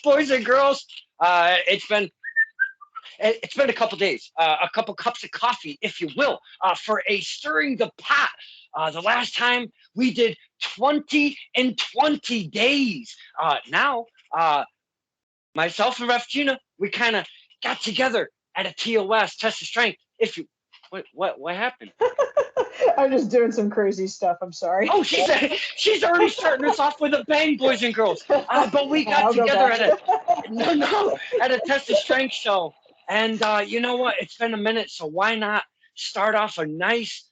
boys and girls. It's been a couple days, a couple cups of coffee, if you will, for a stirring the pot. The last time we did 20 in 20 days. Now, myself and Ref Gina, we kind of got together at a TOS, test of strength. If you, what happened? I'm just doing some crazy stuff. I'm sorry. Oh, she's already starting us off with a bang, boys and girls. But we got I'll go together back. at a test of strength show, and you know what? It's been a minute, so why not start off a nice,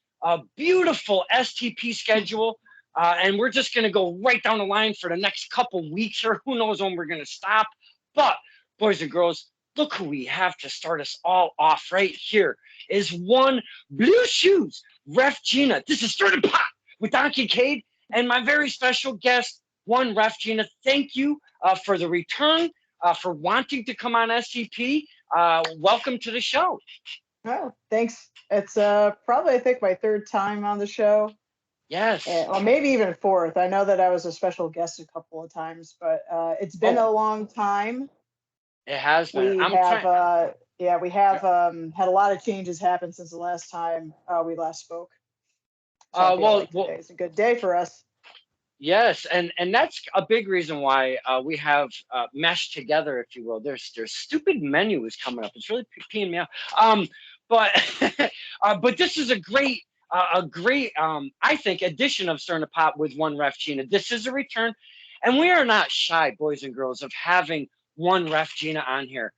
beautiful STP schedule? And we're just gonna go right down the line for the next couple weeks, or who knows when we're gonna stop. But boys and girls, look who we have to start us all off right here. Is one Blue Shoes, Ref Gina. This is Stir the Pot with Don Kincaid and my very special guest, one Ref Gina. Thank you for the return, for wanting to come on SCP. Welcome to the show. Oh, thanks. It's probably I think my third time on the show. Yes. Or maybe even fourth. I know that I was a special guest a couple of times, but it's been a long time. It has been. We have had a lot of changes happen since the last time we last spoke. So today is a good day for us. Yes, and that's a big reason why we have meshed together, if you will. Their stupid menu is coming up. It's really peeing me off. But this is a great I think addition of Stirring the Pot with one Ref Gina. This is a return, and we are not shy, boys and girls, of having one Ref Gina on here.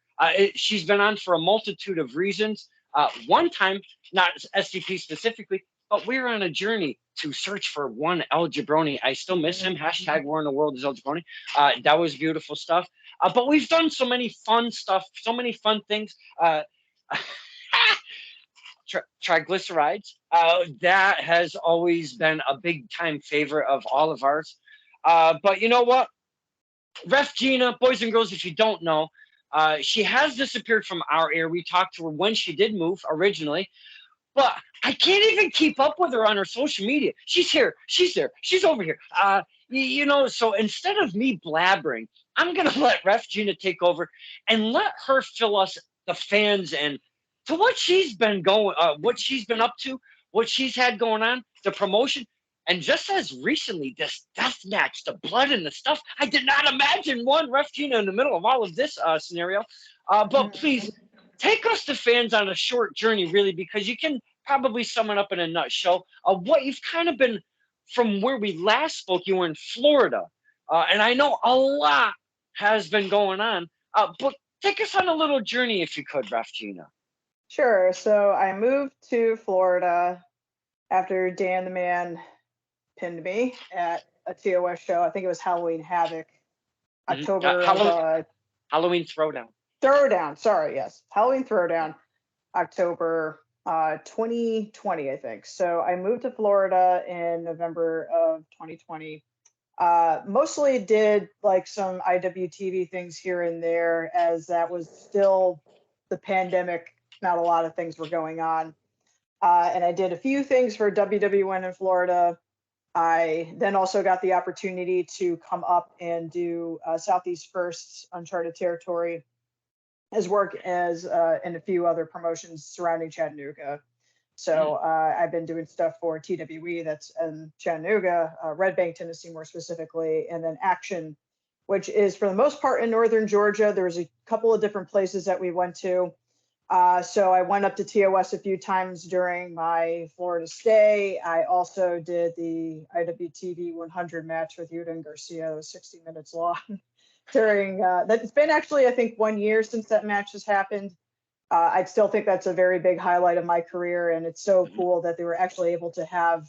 She's been on for a multitude of reasons. One time, not SCP specifically, but we're on a journey to search for one El Jabroni. I still miss him. Hashtag War in the World is El Jabroni. That was beautiful stuff. But we've done so many fun stuff, so many fun things. Triglycerides. That has always been a big time favorite of all of ours. But you know what? Ref Gina, boys and girls, if you don't know, she has disappeared from our ear. We talked to her when she did move originally, but I can't even keep up with her on her social media. She's here, she's there, she's over here. So instead of me blabbering, I'm going to let Ref Gina take over and let her fill us, the fans, and to what she's been what she's been up to, what she's had going on, the promotion. And just as recently, this death match, the blood and the stuff, I did not imagine one Ref Gina in the middle of all of this scenario. But please, take us to fans on a short journey, really, because you can probably sum it up in a nutshell of what you've kind of been from where we last spoke. You were in Florida. And I know a lot has been going on. But take us on a little journey, if you could, Ref Gina. Sure. So I moved to Florida after Dan the Man pinned me at a TOS show. I think it was Halloween Havoc. October Halloween Throwdown. Halloween Throwdown, October 2020, I think. So I moved to Florida in November of 2020. Mostly did like some IWTV things here and there, as that was still the pandemic. Not a lot of things were going on. And I did a few things for WWN in Florida. I then also got the opportunity to come up and do Southeast First Uncharted Territory, as work as in a few other promotions surrounding Chattanooga. So I've been doing stuff for TWE, that's in Chattanooga, Red Bank, Tennessee more specifically, and then Action, which is for the most part in northern Georgia. There was a couple of different places that we went to. So I went up to TOS a few times during my Florida stay. I also did the IWTV 100 match with Yuta and Garcia. It was 60 minutes long. During that's been actually, I think, 1 year since that match has happened. I still think that's a very big highlight of my career, and it's so cool that they were actually able to have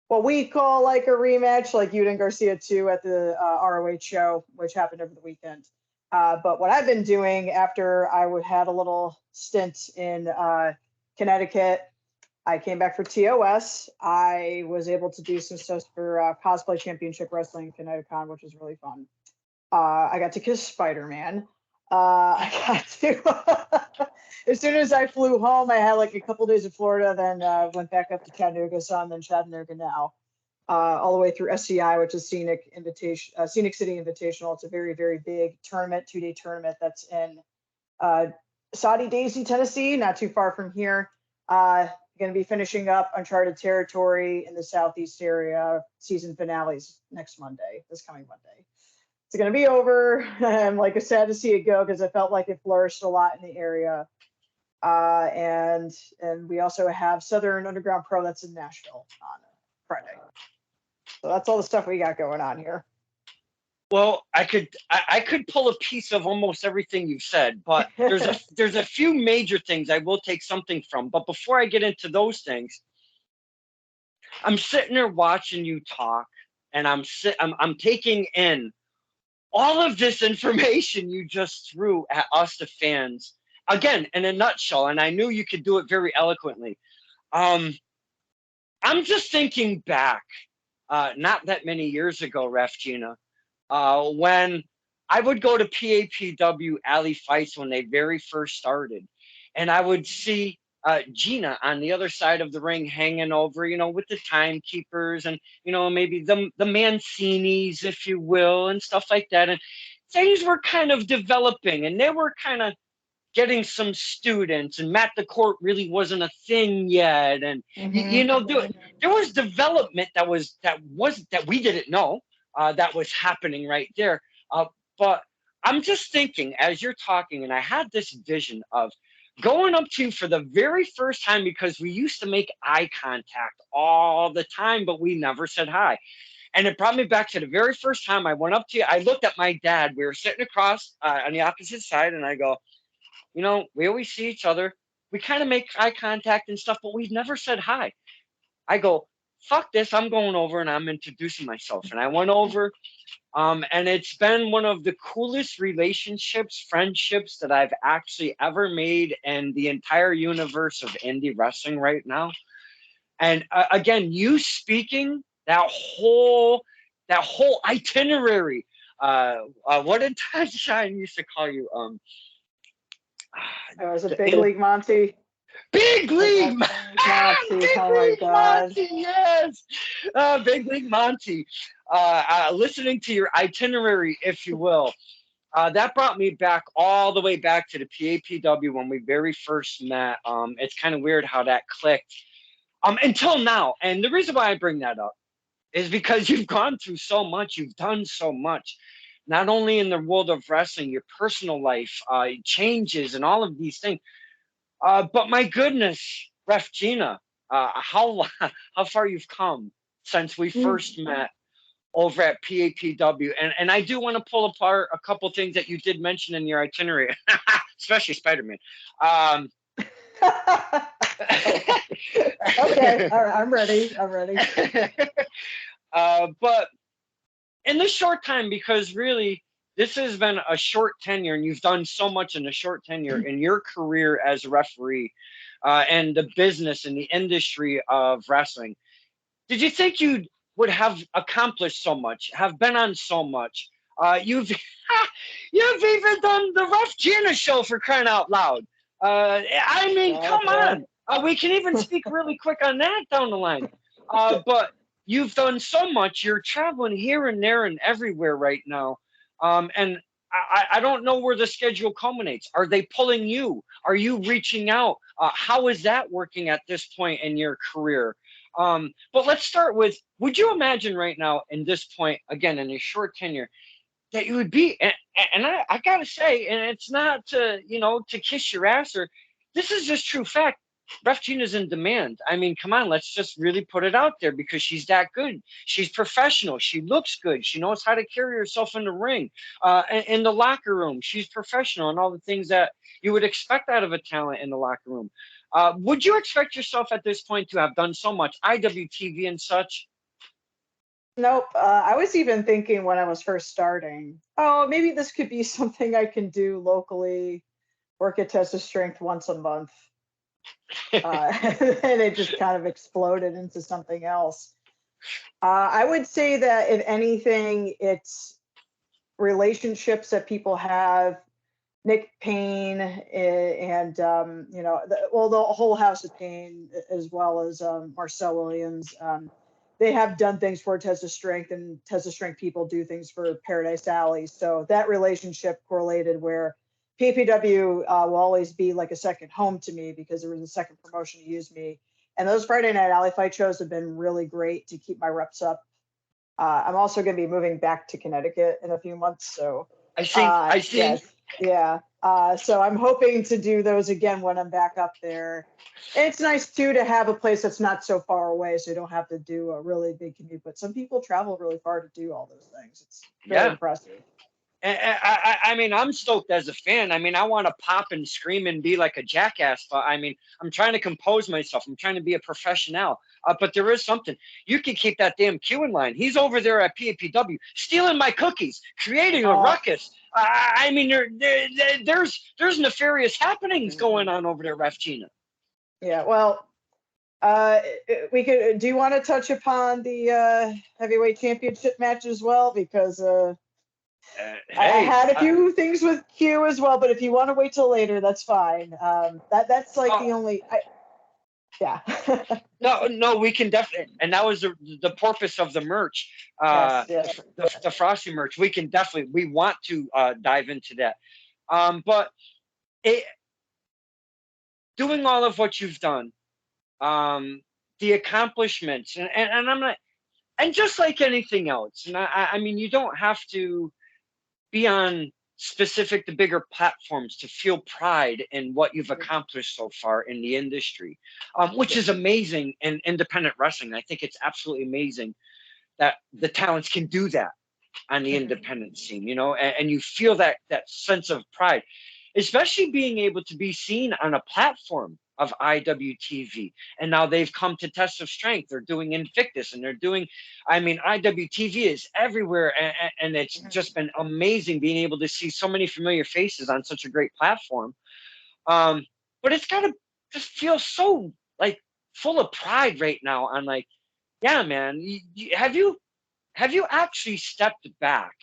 what we call like a rematch, like Yuta and Garcia 2 at the ROH show, which happened over the weekend. But what I've been doing after I had a little stint in Connecticut, I came back for TOS. I was able to do some stuff for Cosplay Championship Wrestling in Connecticut, which was really fun. I got to kiss Spider-Man. I got to, as soon as I flew home, I had like a couple days in Florida, then went back up to Chattanooga, so I'm in Chattanooga now. all the way through SCI, which is Scenic City Invitational. It's a very, very big tournament, 2-day tournament that's in uh, Saudi Daisy, Tennessee, not too far from here. Going to be finishing up Uncharted Territory in the Southeast area. Season finales this coming Monday. It's going to be over. I'm like sad to see it go because I felt like it flourished a lot in the area. And we also have Southern Underground Pro that's in Nashville on Friday. So that's all the stuff we got going on here. Well, I could pull a piece of almost everything you've said, but there's a few major things I will take something from. But before I get into those things, I'm sitting there watching you talk, and I'm taking in all of this information you just threw at us, the fans. Again, in a nutshell, and I knew you could do it very eloquently. I'm just thinking back, not that many years ago, Ref Gina. When I would go to PAPW Alley Fights when they very first started, and I would see Gina on the other side of the ring hanging over, with the timekeepers and, maybe the Mancinis, if you will, and stuff like that. And things were kind of developing, and they were kind of getting some students, and Matt the Court really wasn't a thing yet. And, there was development that we didn't know. That was happening right there. But I'm just thinking as you're talking, and I had this vision of going up to you for the very first time, because we used to make eye contact all the time, but we never said hi. And it brought me back to the very first time I went up to you. I looked at my dad. We were sitting across on the opposite side, and I go, we always see each other. We kind of make eye contact and stuff, but we've never said hi. I go, fuck this. I'm going over and I'm introducing myself. And I went over, and it's been one of the coolest relationships, friendships that I've actually ever made in the entire universe of indie wrestling right now. And again, you speaking that whole itinerary. What did Todd Shine used to call you? It was a Big League Monty. Big League Monty. Big Oh my God. Monty, yes. Big League Monty. Listening to your itinerary, if you will, that brought me back all the way back to the PAPW when we very first met. It's kind of weird how that clicked until now. And the reason why I bring that up is because you've gone through so much. You've done so much, not only in the world of wrestling, your personal life changes and all of these things. But my goodness, Ref Gina, how far you've come since we first met over at PAPW. And I do want to pull apart a couple things that you did mention in your itinerary, especially Spider-Man. Okay, all right, I'm ready. But in this short time, because really, this has been a short tenure, and you've done so much in a short tenure in your career as a referee and the business and the industry of wrestling. Did you think you would have accomplished so much, have been on so much? You've even done the Ref Gina show, for crying out loud. I mean, come on. We can even speak really quick on that down the line. But you've done so much. You're traveling here and there and everywhere right now. And I don't know where the schedule culminates. Are they pulling you? Are you reaching out? How is that working at this point in your career? But let's start with, would you imagine right now in this point, again, in a short tenure, that you would be, and I gotta say, and it's not to, to kiss your ass, or this is just true fact. Ref Gina's in demand. I mean, come on, let's just really put it out there, because she's that good. She's professional. She looks good. She knows how to carry herself in the ring, in the locker room. She's professional, and all the things that you would expect out of a talent in the locker room. Would you expect yourself at this point to have done so much IWTV and such? Nope. I was even thinking when I was first starting, oh, maybe this could be something I can do locally, work at Test of Strength once a month. And it just kind of exploded into something else. I would say that if anything, it's relationships that people have. Nick Payne and the whole House of Pain, as well as Marcel Williams. they have done things for Test of Strength, and Test of Strength people do things for Paradise Alley. So that relationship correlated where PPW will always be like a second home to me because there was a second promotion to use me. And those Friday Night Alley fight shows have been really great to keep my reps up. I'm also going to be moving back to Connecticut in a few months. So, I see. yes, yeah. So I'm hoping to do those again when I'm back up there. And it's nice too to have a place that's not so far away, so you don't have to do a really big commute. But some people travel really far to do all those things. It's very Yeah. impressive. I mean, I'm stoked as a fan. I mean, I want to pop and scream and be like a jackass, but I mean, I'm trying to compose myself. I'm trying to be a professional. But there is something. You can keep that damn Q in line. He's over there at PAPW stealing my cookies, creating a Uh, ruckus. I mean, there's nefarious happenings going on over there, Ref Gina. yeah. Well, uh, we could. Do you want to touch upon the heavyweight championship match as well? Because I Hey, had a few things with Q as well, but if you want to wait till later, that's fine. That's like oh, the only. Yeah. no, we can definitely, and that was the purpose of the merch, Yes. Yes. the Frosty merch. We can definitely, we want to dive into that. But it, doing all of what you've done, um, the accomplishments, and I'm not, and just like anything else, and I mean, you don't have to be on specific the bigger platforms to feel pride in what you've accomplished so far in the industry, which is amazing in independent wrestling. I think it's absolutely amazing that the talents can do that on the independent scene, you know, and you feel that sense of pride, especially being able to be seen on a platform of IWTV. And now they've come to Test of Strength. They're doing Invictus and they're doing, I mean, IWTV is everywhere. And it's just been amazing being able to see so many familiar faces on such a great platform. But it's got to just feel so like full of pride right now on like, yeah, man, have you actually stepped back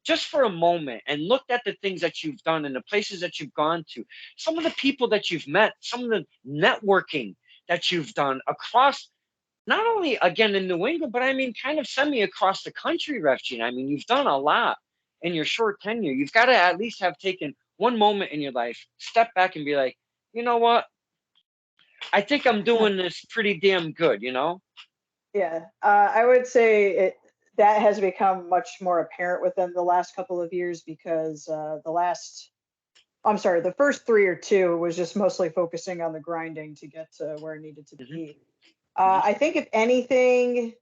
just for a moment and looked at the things that you've done and the places that you've gone to, some of the people that you've met, some of the networking that you've done across not only again in New England, but I mean kind of semi across the country, Ref Gene. I mean, you've done a lot in your short tenure. You've got to at least have taken one moment in your life, step back and be like, you know what? I think I'm doing this pretty damn good, you know? Yeah. I would say that has become much more apparent within the last couple of years because I'm sorry, the first three or two was just mostly focusing on the grinding to get to where it needed to Mm-hmm, be. mm-hmm, I think if anything,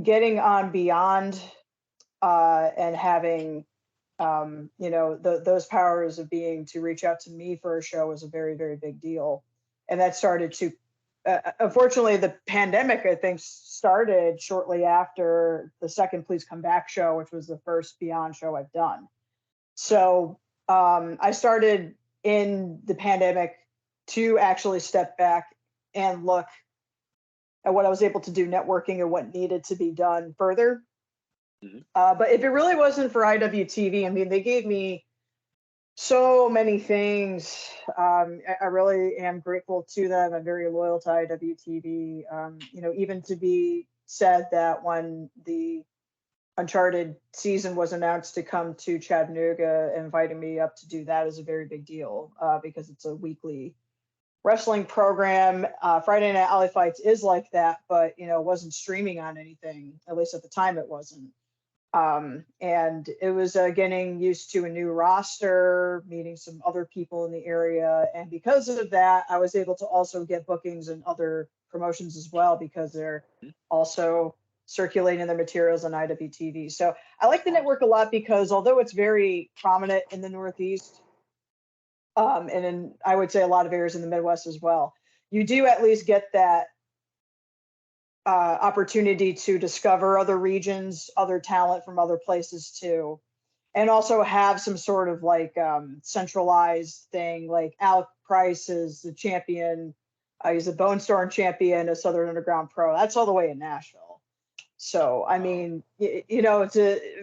getting on beyond and having those powers of being to reach out to me for a show was a very, very big deal. And that started to, unfortunately, the pandemic, I think, started shortly after the second Please Come Back show, which was the first Beyond show I've done. So I started in the pandemic to actually step back and look at what I was able to do networking and what needed to be done further. mm-hmm. But if it really wasn't for IWTV, I mean, they gave me so many things. I really am grateful to them. I'm very loyal to IWTV. Even to be said that when the Uncharted season was announced to come to Chattanooga, inviting me up to do that is a very big deal because it's a weekly wrestling program. Friday Night Alley Fights is like that, but it wasn't streaming on anything. At least at the time, it wasn't. And it was getting used to a new roster, meeting some other people in the area. And because of that, I was able to also get bookings in other promotions as well because they're also circulating their materials on IWTV. So I like the network a lot because although it's very prominent in the Northeast, and in, I would say a lot of areas in the Midwest as well, you do at least get that opportunity to discover other regions, other talent from other places too, and also have some sort of like centralized thing. Like Alec Price is the champion. He's a Bone Storm champion, a Southern Underground pro. That's all the way in Nashville. So I mean,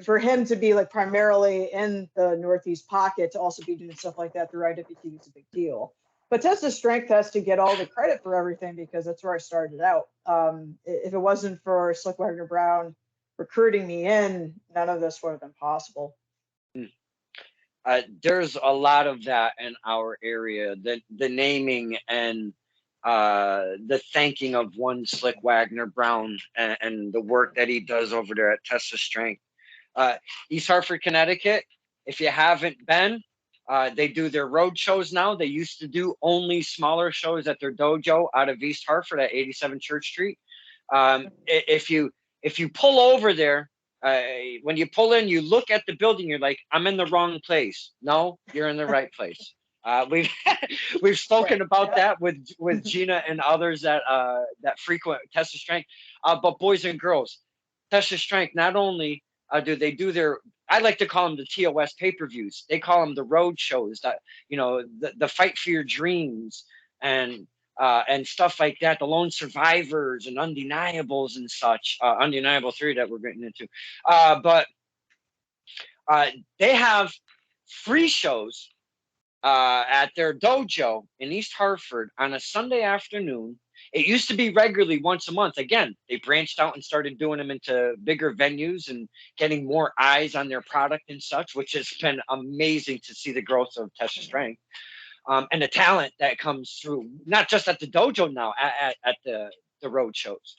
for him to be like primarily in the Northeast pocket to also be doing stuff like that through IWTV is a big deal. but Tessa Strength has to get all the credit for everything because that's where I started out. If it wasn't for Slick Wagner Brown recruiting me in, none of this would have been possible. There's a lot of that in our area. The naming and the thanking of one Slick Wagner Brown and the work that he does over there at Tessa Strength. Uh, East Hartford, Connecticut. If you haven't been, they do their road shows now. They used to do only smaller shows at their dojo out of East Hartford at 87 Church Street. If you pull over there, when you pull in, you look at the building. You're like, I'm in the wrong place. No, you're in the right place. We've we've spoken Right. about Yeah. that with Gina and others that frequent Tessa Strength. But boys and girls, Tessa Strength not only do they do their, I like to call them the TOS pay-per-views. They call them the road shows, that the fight for your dreams and stuff like that, the lone survivors and undeniables and such, undeniable 3 that we're getting into. But they have free shows at their dojo in East Hartford on a Sunday afternoon. It used to be regularly once a month. Again, they branched out and started doing them into bigger venues and getting more eyes on their product and such, which has been amazing to see the growth of Tessa Strength and the talent that comes through, not just at the dojo now, at the road shows.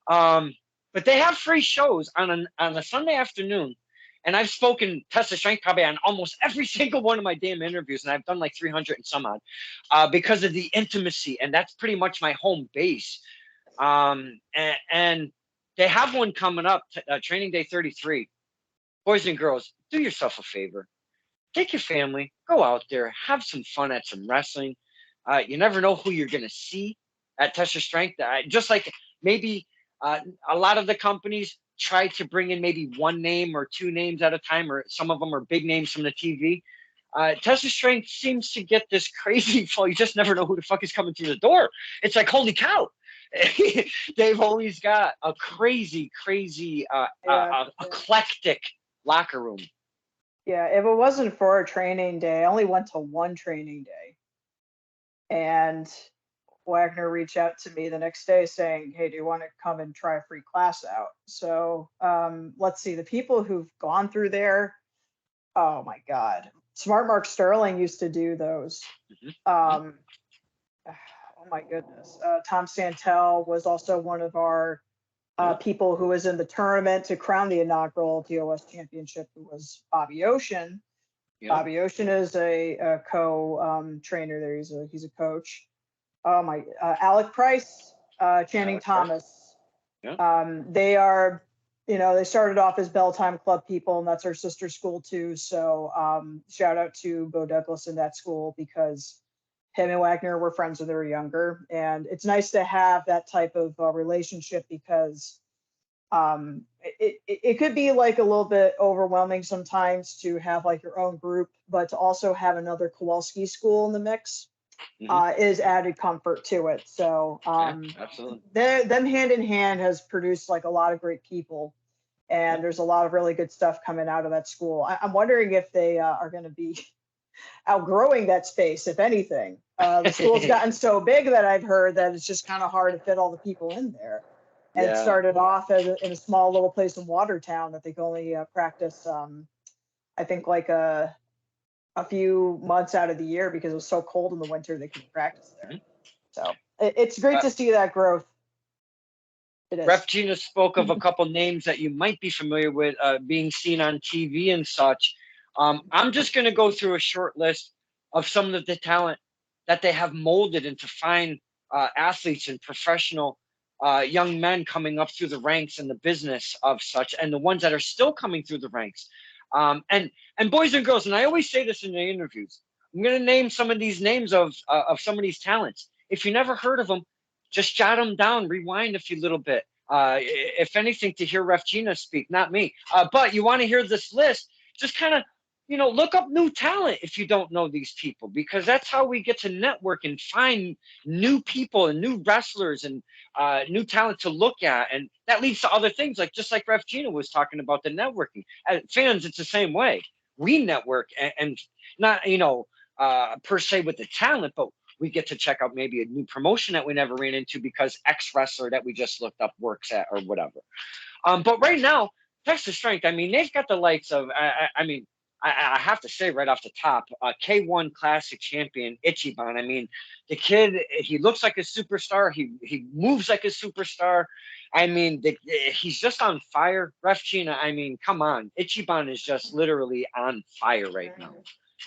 But they have free shows on a Sunday afternoon. And I've spoken Tessa Strength probably on almost every single one of my damn interviews, and I've done like 300 and some odd, because of the intimacy, and that's pretty much my home base. And they have one coming up, Training Day 33. Boys and girls, do yourself a favor. Take your family, go out there, have some fun at some wrestling. You never know who you're going to see at Tessa Strength. Just like maybe a lot of the companies try to bring in maybe one name or 2 names at a time, or some of them are big names from the TV. Tessa Strength seems to get this crazy flow. You just never know who the fuck is coming through the door. It's like, holy cow. They've always got a crazy, eclectic locker room. Yeah, if it wasn't for a training day, I only went to one training day. And Wagner reached out to me the next day saying, "Hey, do you want to come and try a free class out?" So let's see, the people who've gone through there, oh my God. Smart Mark Sterling used to do those. Um, oh my goodness. Tom Santel was also one of our people who was in the tournament to crown the inaugural TOS championship, who was Bobby Ocean. Bobby Ocean is a co-trainer there. He's a coach. Oh my, Alec Price, Channing Alec Thomas. Yeah. They are, they started off as Bell Time Club people, and that's our sister school too. So shout out to Bo Douglas in that school, because him and Wagner were friends when they were younger, and it's nice to have that type of relationship, because it could be like a little bit overwhelming sometimes to have like your own group, but to also have another Kowalski school in the mix is added comfort to it. So absolutely. them hand in hand has produced like a lot of great people, and there's a lot of really good stuff coming out of that school. I'm wondering if they are going to be outgrowing that space, if anything. The school's gotten so big that I've heard that it's just kind of hard to fit all the people in there. And it started off in a small little place in Watertown that they could only practice, I think, like a few months out of the year, because it was so cold in the winter they couldn't practice there. So it's great to see that growth. It is. Ref Gina spoke of a couple names that you might be familiar with being seen on TV and such. I'm just going to go through a short list of some of the talent that they have molded into fine athletes and professional young men coming up through the ranks in the business of such, and the ones that are still coming through the ranks. And boys and girls, and I always say this in the interviews, I'm going to name some of these names of some of these talents. If you never heard of them, just jot them down, rewind a few little bit. If anything, to hear Ref Gina speak, not me. But you want to hear this list, just kind of, look up new talent if you don't know these people, because that's how we get to network and find new people and new wrestlers and new talent to look at. And that leads to other things, just like Ref Gina was talking about, the networking. Fans, it's the same way. We network and not, per se with the talent, but we get to check out maybe a new promotion that we never ran into because X wrestler that we just looked up works at or whatever. But right now, Texas Strength, I mean, they've got the likes of, I mean, I have to say right off the top, K1 Classic champion Ichiban. I mean, the kid, he looks like a superstar. He moves like a superstar. I mean, he's just on fire. Ref Gina, I mean, come on. Ichiban is just literally on fire right now.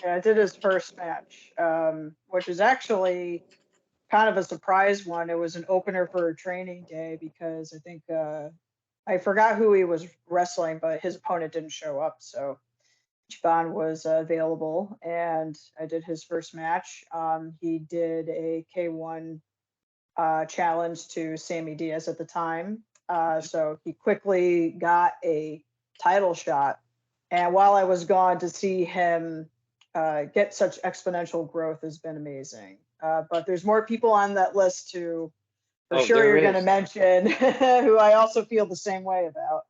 Yeah, I did his first match, which is actually kind of a surprise one. It was an opener for a training day because I think I forgot who he was wrestling, but his opponent didn't show up. So Ichiban was available, and I did his first match. He did a K1 challenge to Sammy Diaz at the time. So he quickly got a title shot. And while I was gone, to see him get such exponential growth has been amazing. But there's more people on that list too, for sure you're going to mention, who I also feel the same way about.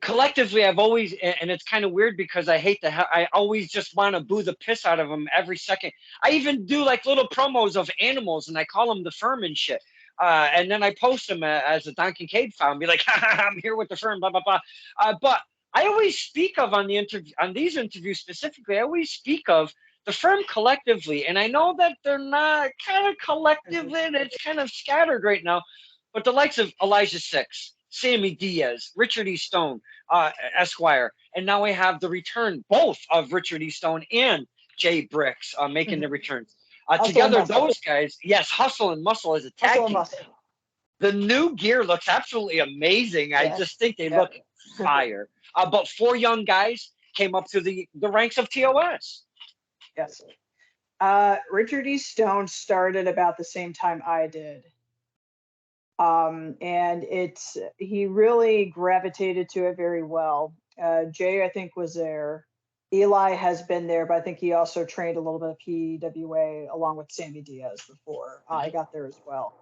Collectively, I've always, and it's kind of weird because I always just want to boo the piss out of them every second. I even do like little promos of animals and I call them the firm and shit. And then I post them as a Don Kincaid fan, be like, I'm here with the firm, blah, blah, blah. But I always speak of on these interviews specifically, I always speak of the firm collectively. And I know that they're not kind of collective and it's kind of scattered right now, but the likes of Elijah Six, Sammy Diaz, Richard E. Stone, Esquire, and now we have the return both of Richard E. Stone and Jay Bricks making the returns. Together, those guys, yes, Hustle and Muscle as a tag team. The new gear looks absolutely amazing. Yes. I just think they look fire. But 4 young guys came up through the ranks of TOS. Yes. Richard E. Stone started about the same time I did. And he really gravitated to it very well. Jay, I think, was there. Eli has been there, but I think he also trained a little bit of PWA along with Sammy Diaz before I got there as well.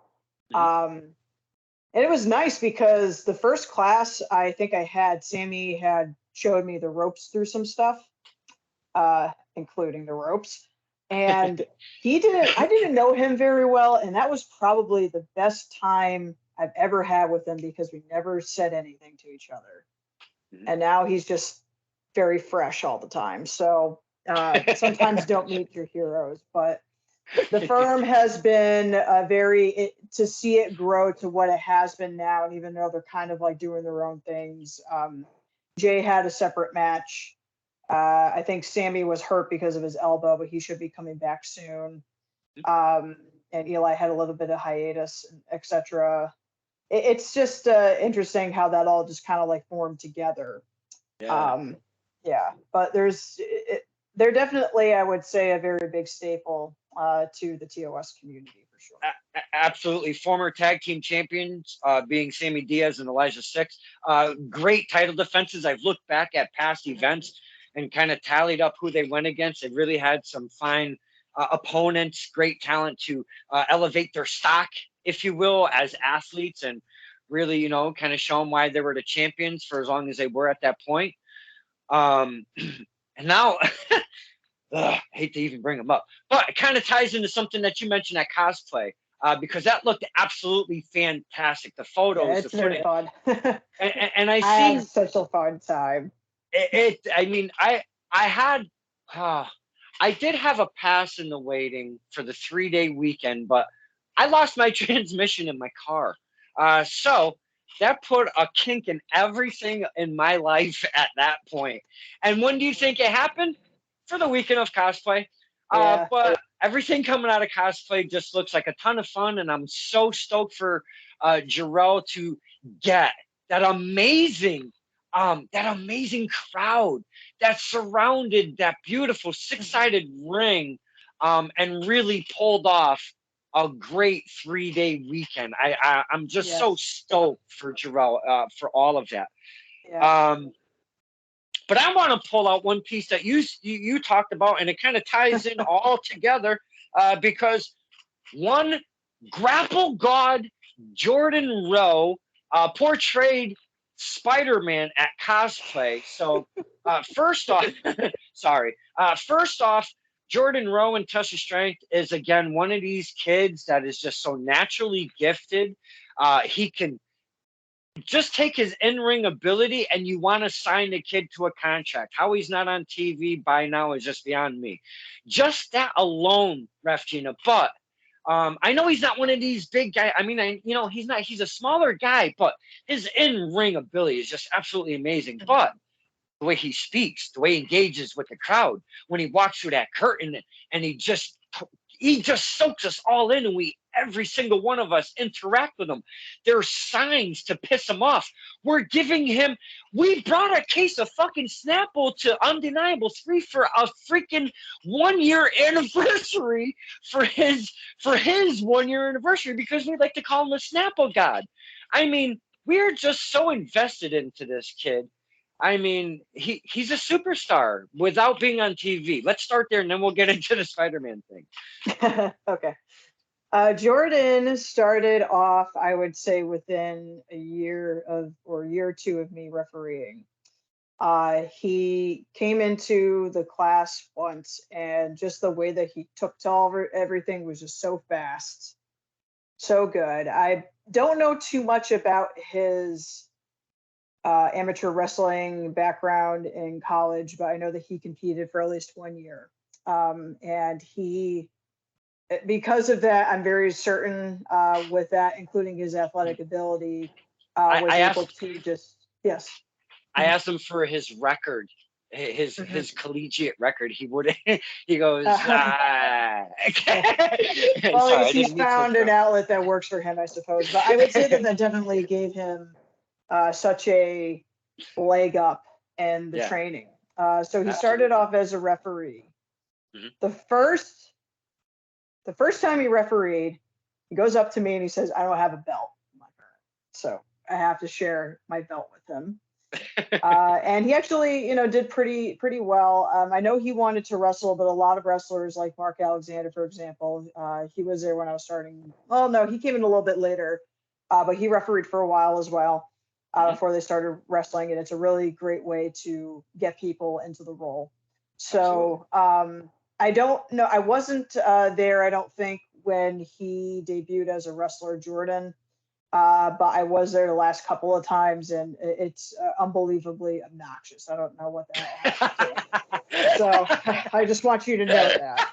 And it was nice because the first class I think I had, Sammy had showed me the ropes through some stuff, including the ropes. And I didn't know him very well. And that was probably the best time I've ever had with him because we never said anything to each other. And now he's just very fresh all the time. So sometimes don't meet your heroes, but the firm has been to see it grow to what it has been now. And even though they're kind of like doing their own things, Jay had a separate match. I think Sammy was hurt because of his elbow, but he should be coming back soon. And Eli had a little bit of hiatus, etc. It's just interesting how that all just kind of like formed together. Yeah. But they're definitely, I would say, a very big staple to the TOS community for sure. Absolutely. Former tag team champions, being Sammy Diaz and Elijah Six. Great title defenses. I've looked back at past events and kind of tallied up who they went against. They really had some fine opponents, great talent to elevate their stock, if you will, as athletes and really, kind of show them why they were the champions for as long as they were at that point. And now, I hate to even bring them up, but it kind of ties into something that you mentioned at cosplay. Because that looked absolutely fantastic. The photos, it's very fun. and I had such a fun time. I did have a pass in the waiting for the 3-day weekend, but I lost my transmission in my car. So that put a kink in everything in my life at that point. And when do you think it happened? For the weekend of cosplay. But everything coming out of cosplay just looks like a ton of fun, and I'm so stoked for Jarrell to get that amazing crowd that surrounded that beautiful 6-sided ring, and really pulled off a great 3-day weekend. I'm just so stoked for Jarrell for all of that. But I want to pull out one piece that you talked about, and it kind of ties in all together because one grapple god Jordan Rowe portrayed Spider-Man at cosplay. So first off, Jordan Rowe and Test of Strength is again one of these kids that is just so naturally gifted. He can just take his in-ring ability, and you want to sign the kid to a contract. How he's not on TV by now is just beyond me. Just that alone, Ref Gina. But I know he's not one of these big guys. I mean, he's not. He's a smaller guy, but his in-ring ability is just absolutely amazing. But the way he speaks, the way he engages with the crowd, when he walks through that curtain, and he just soaks us all in, and every single one of us interact with him. There are signs to piss him off. We brought a case of fucking Snapple to Undeniable 3 for a freaking 1 year anniversary for his 1 year anniversary, because we like to call him the Snapple God. I mean, we're just so invested into this kid. I mean, he's a superstar without being on TV. Let's start there, and then we'll get into the Spider-Man thing. Okay. Jordan started off, I would say, within a year or two of me refereeing. He came into the class once, and just the way that he took to everything was just so fast, so good. I don't know too much about his amateur wrestling background in college, but I know that he competed for at least 1 year. And because of that, I'm very certain with that, including his athletic ability, was able to just, yes. I asked him for his record, his collegiate record. He would. He goes. Well, Sorry, he's found an outlet that works for him, I suppose. But I would say that definitely gave him such a leg up in the training. So he started off as a referee. Mm-hmm. The first time he refereed, he goes up to me and he says, "I don't have a belt." I'm like, all right. So I have to share my belt with him. And he actually, did pretty well. I know he wanted to wrestle, but a lot of wrestlers like Mark Alexander, for example, he was there when I was starting. Well, no, he came in a little bit later, but he refereed for a while as well before they started wrestling. And it's a really great way to get people into the role. So I don't know. I wasn't there, I don't think, when he debuted as a wrestler, Jordan. But I was there the last couple of times, and it's unbelievably obnoxious. I don't know what the hell happened to him. So I just want you to know that.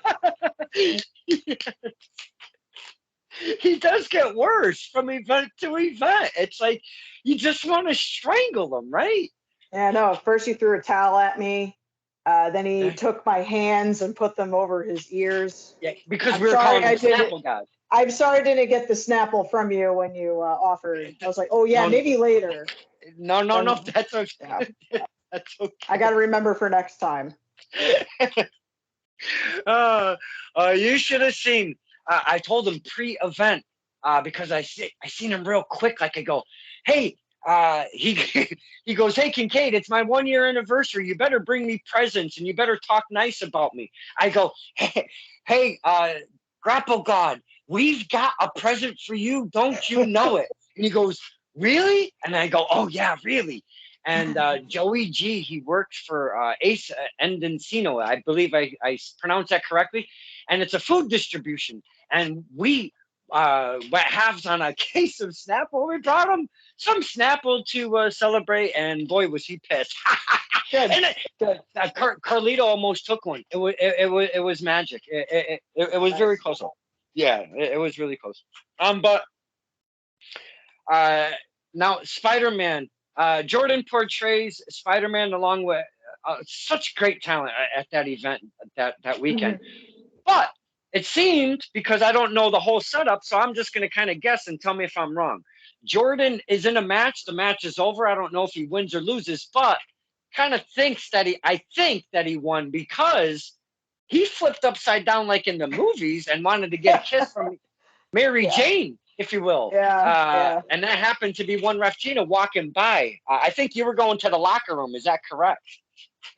He does get worse from event to event. It's like you just want to strangle him, right? Yeah, no. First he threw a towel at me. Then he took my hands and put them over his ears. Yeah, because we were calling him Snapple God. I'm sorry I didn't get the Snapple from you when you offered. I was like, oh yeah, maybe later. No, that's okay. Yeah. That's okay. I got to remember for next time. You should have seen. I told him pre-event because I seen him real quick. Like I go, hey, he goes, hey Kincaid, it's my 1 year anniversary. You better bring me presents and you better talk nice about me. I go, hey, Grapple God, we've got a present for you. Don't you know it? And he goes, really? And I go, oh yeah, really. And Joey G, he worked for Ace Endencino. I believe I pronounced that correctly. And it's a food distribution. And we went halves on a case of Snapple. We brought him some Snapple to celebrate, and boy, was he pissed. Good. And Carlito almost took one. It was magic. It was very close. Yeah, it was really close. But now Spider-Man. Jordan portrays Spider-Man along with such great talent at that event that weekend. Mm-hmm. But it seemed, because I don't know the whole setup, so I'm just going to kind of guess and tell me if I'm wrong. Jordan is in a match. The match is over. I don't know if he wins or loses, but kind of I think that he won because he flipped upside down like in the movies and wanted to get a kiss from Mary Jane, if you will. Yeah. And that happened to be one Ref Gina walking by. I think you were going to the locker room. Is that correct?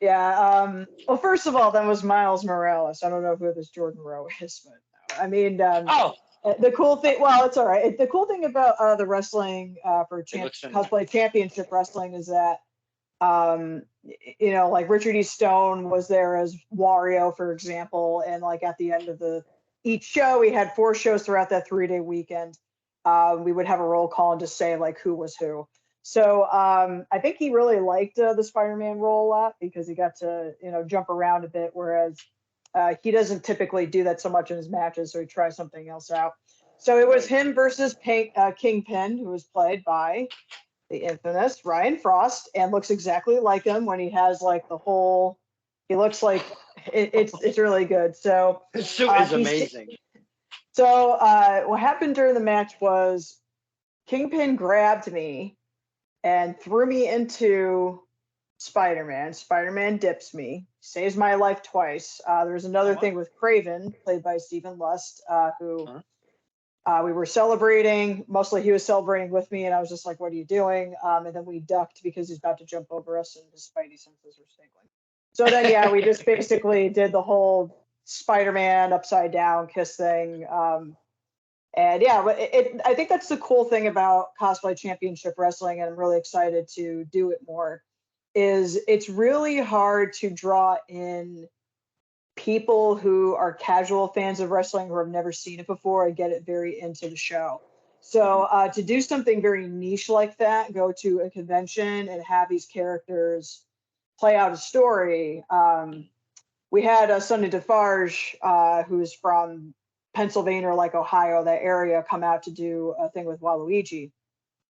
Yeah. Well, first of all, that was Miles Morales. I don't know who this Jordan Rowe is, but I mean, the cool thing. Well, it's all right. The cool thing about the wrestling for Cosplay Championship Wrestling is that Like Richard E. Stone was there as Wario, for example, and like at the end of the each show, we had 4 shows throughout that 3-day weekend. We would have a roll call and just say like who was who. So I think he really liked the Spider-Man role a lot because he got to jump around a bit, whereas he doesn't typically do that so much in his matches, so he tries something else out. So it was Right. him versus Kingpin, who was played by the infamous Ryan Frost, and looks exactly like him when he has like the whole. He looks like it's really good. So The suit is he's amazing. so what happened during the match was Kingpin grabbed me and threw me into Spider-Man. Spider-Man dips me, saves my life twice. There's Oh, another wow. thing with Craven, played by Stephen Lust, who Huh? we were celebrating. Mostly he was celebrating with me, and I was just like, what are you doing? And then we ducked because he's about to jump over us, and his spidey senses were tingling. So then, yeah, we just basically did the whole Spider-Man upside down kiss thing. And yeah, but I think that's the cool thing about cosplay championship wrestling, and I'm really excited to do it more. Is it's really hard to draw in people who are casual fans of wrestling who have never seen it before and get it very into the show. So Mhm. to do something very niche like that, go to a convention and have these characters play out a story. We had Sonny Defarge, who's from Pennsylvania or like Ohio, that area, come out to do a thing with Waluigi,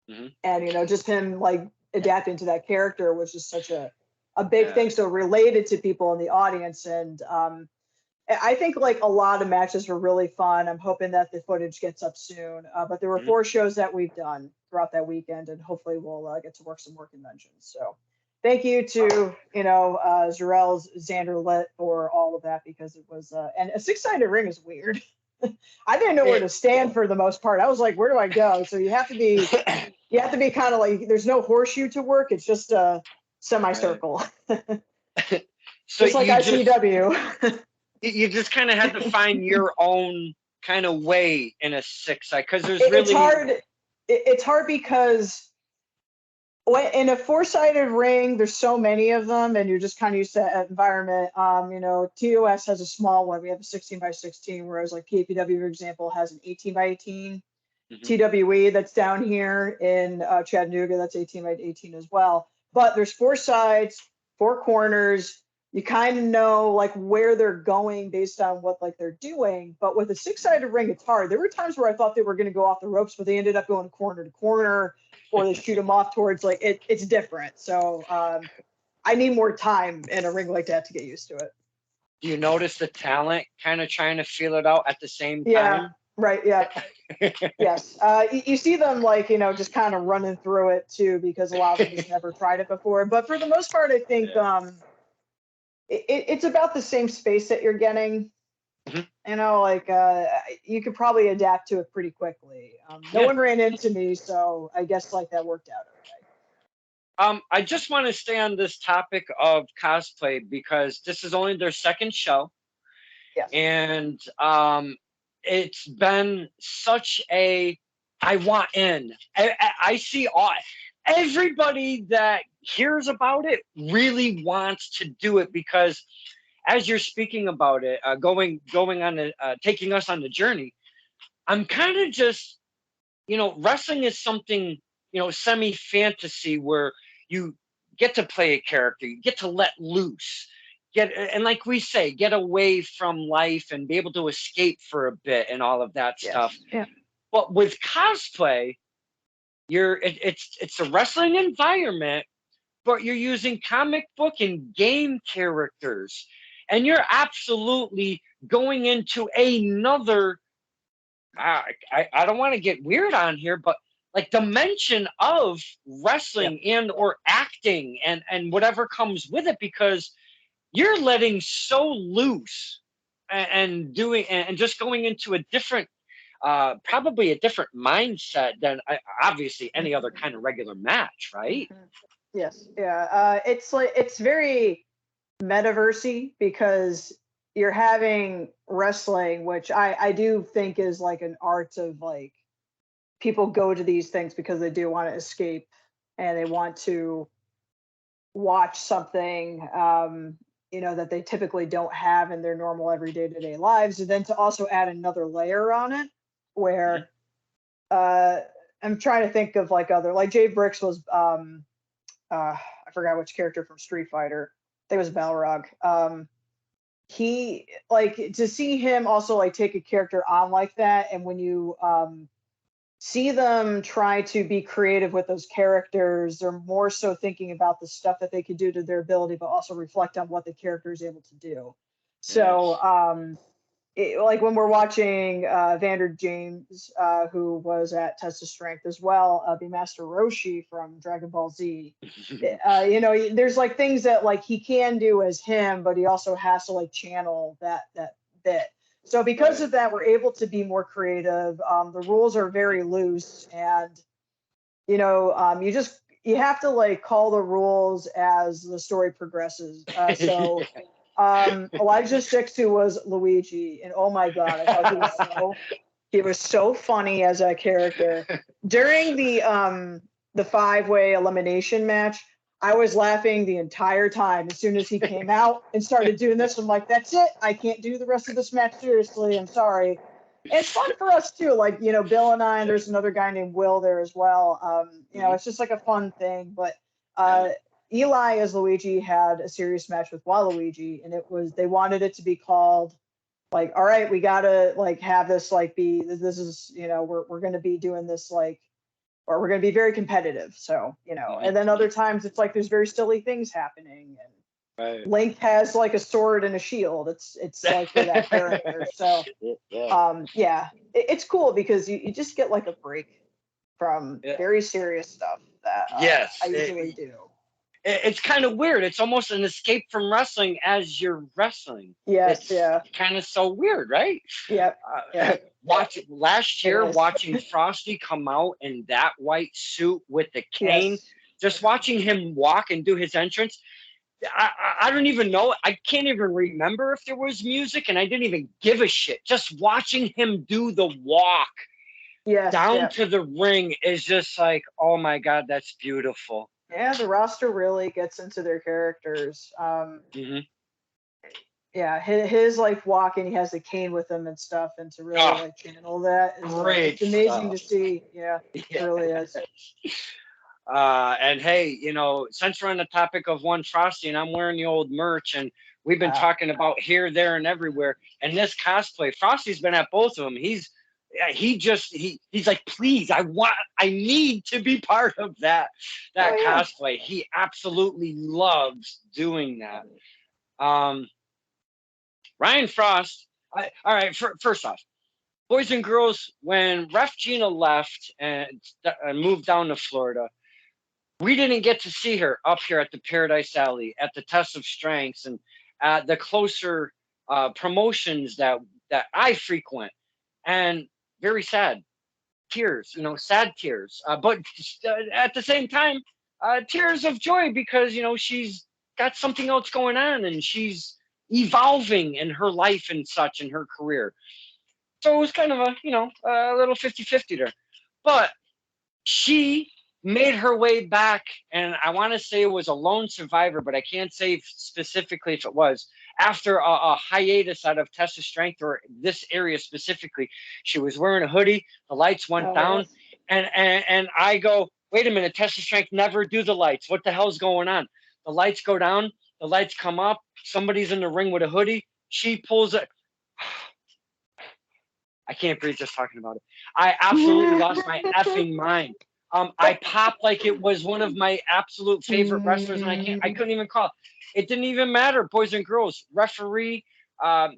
Mhm. and just him like adapting to that character was just such a big Yeah. thing. So related to people in the audience, and I think like a lot of matches were really fun. I'm hoping that the footage gets up soon. But there were Mhm. 4 shows that we've done throughout that weekend, and hopefully we'll get to work some more conventions. So thank you to Zarel's Xander Lit for all of that, because it was and a 6-sided ring is weird. I didn't know where It, to stand for the most part. I was like, where do I go? So you have to be kind of like, there's no horseshoe to work. It's just a right. semicircle, So just like ICW. you just kind of had to find your own kind of way in a six side because there's It's really. hard. It's hard because in a 4-sided ring, there's so many of them, and you're just kind of used to that environment. TOS has a small one. We have a 16 by 16, whereas like PAPW, for example, has an 18 by 18. Mhm. TWE that's down here in Chattanooga, that's 18 by 18 as well. But there's 4 sides, 4 corners. You kind of know like where they're going based on what like they're doing. But with a 6-sided ring, it's hard. There were times where I thought they were going to go off the ropes, but they ended up going corner to corner, or they shoot them off towards like it's different. So I need more time in a ring like that to get used to it. Do you notice the talent kind of trying to feel it out at the same Yeah, time? right. Yeah. Yes. You see them like, just kind of running through it too, because a lot of them just never tried it before. But for the most part, I think Yeah. it's about the same space that you're getting. Mhm. Like you could probably adapt to it pretty quickly. No Yeah. one ran into me, so I guess like that worked out okay. I just want to stay on this topic of cosplay because this is only their second show, Yes. and it's been such a I want in. I see everybody that hears about it really wants to do it because as you're speaking about it, going on the taking us on the journey, I'm kind of just wrestling is something semi fantasy where you get to play a character, you get to let loose, and like we say, get away from life and be able to escape for a bit and all of that stuff. Yes. Yeah. But with cosplay, it's a wrestling environment, but you're using comic book and game characters, and you're absolutely going into another I don't want to get weird on here, but like dimension of Yeah. wrestling and or acting and whatever comes with it because you're letting so loose and doing and just going into a different probably a different mindset than obviously any other kind of regular match, right? Mhm. Yes. Yeah. It's like it's very metaversy because you're having wrestling, which I do think is like an art of like people go to these things because they do want to escape and they want to watch something, that they typically don't have in their normal everyday to day lives, and then to also add another layer on it, Mhm. where uh, I'm trying to think of like other, like Jay Bricks was, I forgot which character from Street Fighter. I think it was Balrog. He, like, to see him also like take a character on like that, and when you see them try to be creative with those characters, they're more so thinking about the stuff that they could do to their ability, but also reflect on what the character is able to do. So, Yes. like when we're watching Vander James, who was at Test of Strength as well, be Master Roshi from Dragon Ball Z. There's like things that like he can do as him, but he also has to like channel that bit. So because Right. of that, we're able to be more creative. The rules are very loose, and you have to like call the rules as the story progresses. So Elijah sticks to was Luigi, and oh my god, I thought he was so funny as a character. During the 5-way elimination match, I was laughing the entire time. As soon as he came out and started doing this, I'm like, that's it. I can't do the rest of this match seriously. I'm sorry. And it's fun for us too. Like, Bill and I, and there's another guy named Will there as well. Mhm. It's just like a fun thing. But Yeah. uh Eli as Luigi had a serious match with Waluigi, and they wanted it to be called like, all right, we gotta like have this like be this is we're gonna be doing this like, or we're gonna be very competitive. So Mhm. and then other times it's like there's very silly things happening, and Right. Link has like a sword and a shield. It's like for that character. So Yeah. yeah, it's cool because you just get like a break from Yeah. very serious stuff that I Yes. usually do. It's kind of weird. It's almost an escape from wrestling as you're wrestling. Yes, It's yeah, kind of so weird, right? yep, yep, Watch last it year, is. watching Frosty come out in that white suit with the cane, Yes. just watching him walk and do his entrance. I don't even know. I can't even remember if there was music, and I didn't even give a shit. Just watching him do the walk Yes, down yep. to the ring is just like, oh my god, that's beautiful. Yeah, the roster really gets into their characters. Hmm. Yeah, his like walking, he has the cane with him and stuff, and to really Oh, like channel that is great it's amazing to stuff. see. Yeah, it Yeah. really is. And hey, since we're on the topic of one Frosty, and I'm wearing the old merch, and we've been Uh, talking about here, there, and everywhere, and this cosplay, Frosty's been at both of them. He's like, please, I need to be part of that oh yeah. cosplay. He absolutely loves doing that. Um, Ryan Frost. All right, first off, boys and girls, when Ref Gina left and moved down to Florida, we didn't get to see her up here at the Paradise Alley, at the Test of Strengths, and at the closer promotions that I frequent. And very sad tears, sad tears. But at the same time, tears of joy because she's got something else going on and she's evolving in her life and such in her career. So it was kind of a little 50-50 there. But she made her way back, and I want to say it was a lone survivor, but I can't say specifically if it was after a hiatus out of Test of Strength or this area specifically. She was wearing a hoodie, the lights went Oh down, yes. and I go, wait a minute, Test of Strength never do the lights. What the hell's going on? The lights go down, the lights come up, somebody's in the ring with a hoodie. She pulls it. I can't breathe just talking about it. I absolutely lost my effing mind. I popped like it was one of my absolute favorite wrestlers, and I couldn't even call it. It didn't even matter, boys and girls. Referee, um,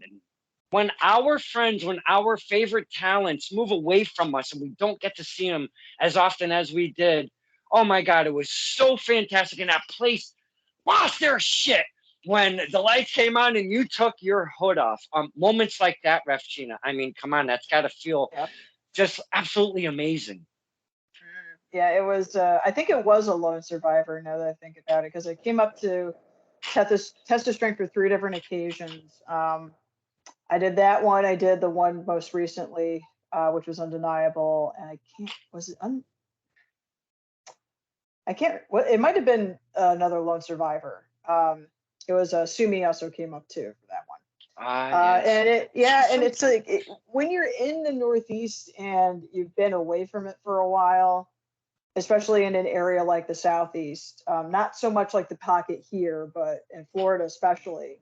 when our favorite talents move away from us and we don't get to see them as often as we did, oh my God, it was so fantastic. And that place lost their shit when the lights came on and you took your hood off. Moments like that, Ref Gina. I mean, come on, that's got to feel Yep. just absolutely amazing. Yeah, it was. I think it was a lone survivor. Now that I think about it, because I came up to test of strength for 3 different occasions. I did that one. I did the one most recently, which was undeniable. And I can't. Was it? I can't. Well, it might have been another Lone Survivor. It was Sumi also came up too for that one. Ah, yes. And it, yeah, and So it's like when you're in the Northeast and you've been away from it for a while, especially in an area like the Southeast, not so much like the pocket here, but in Florida especially,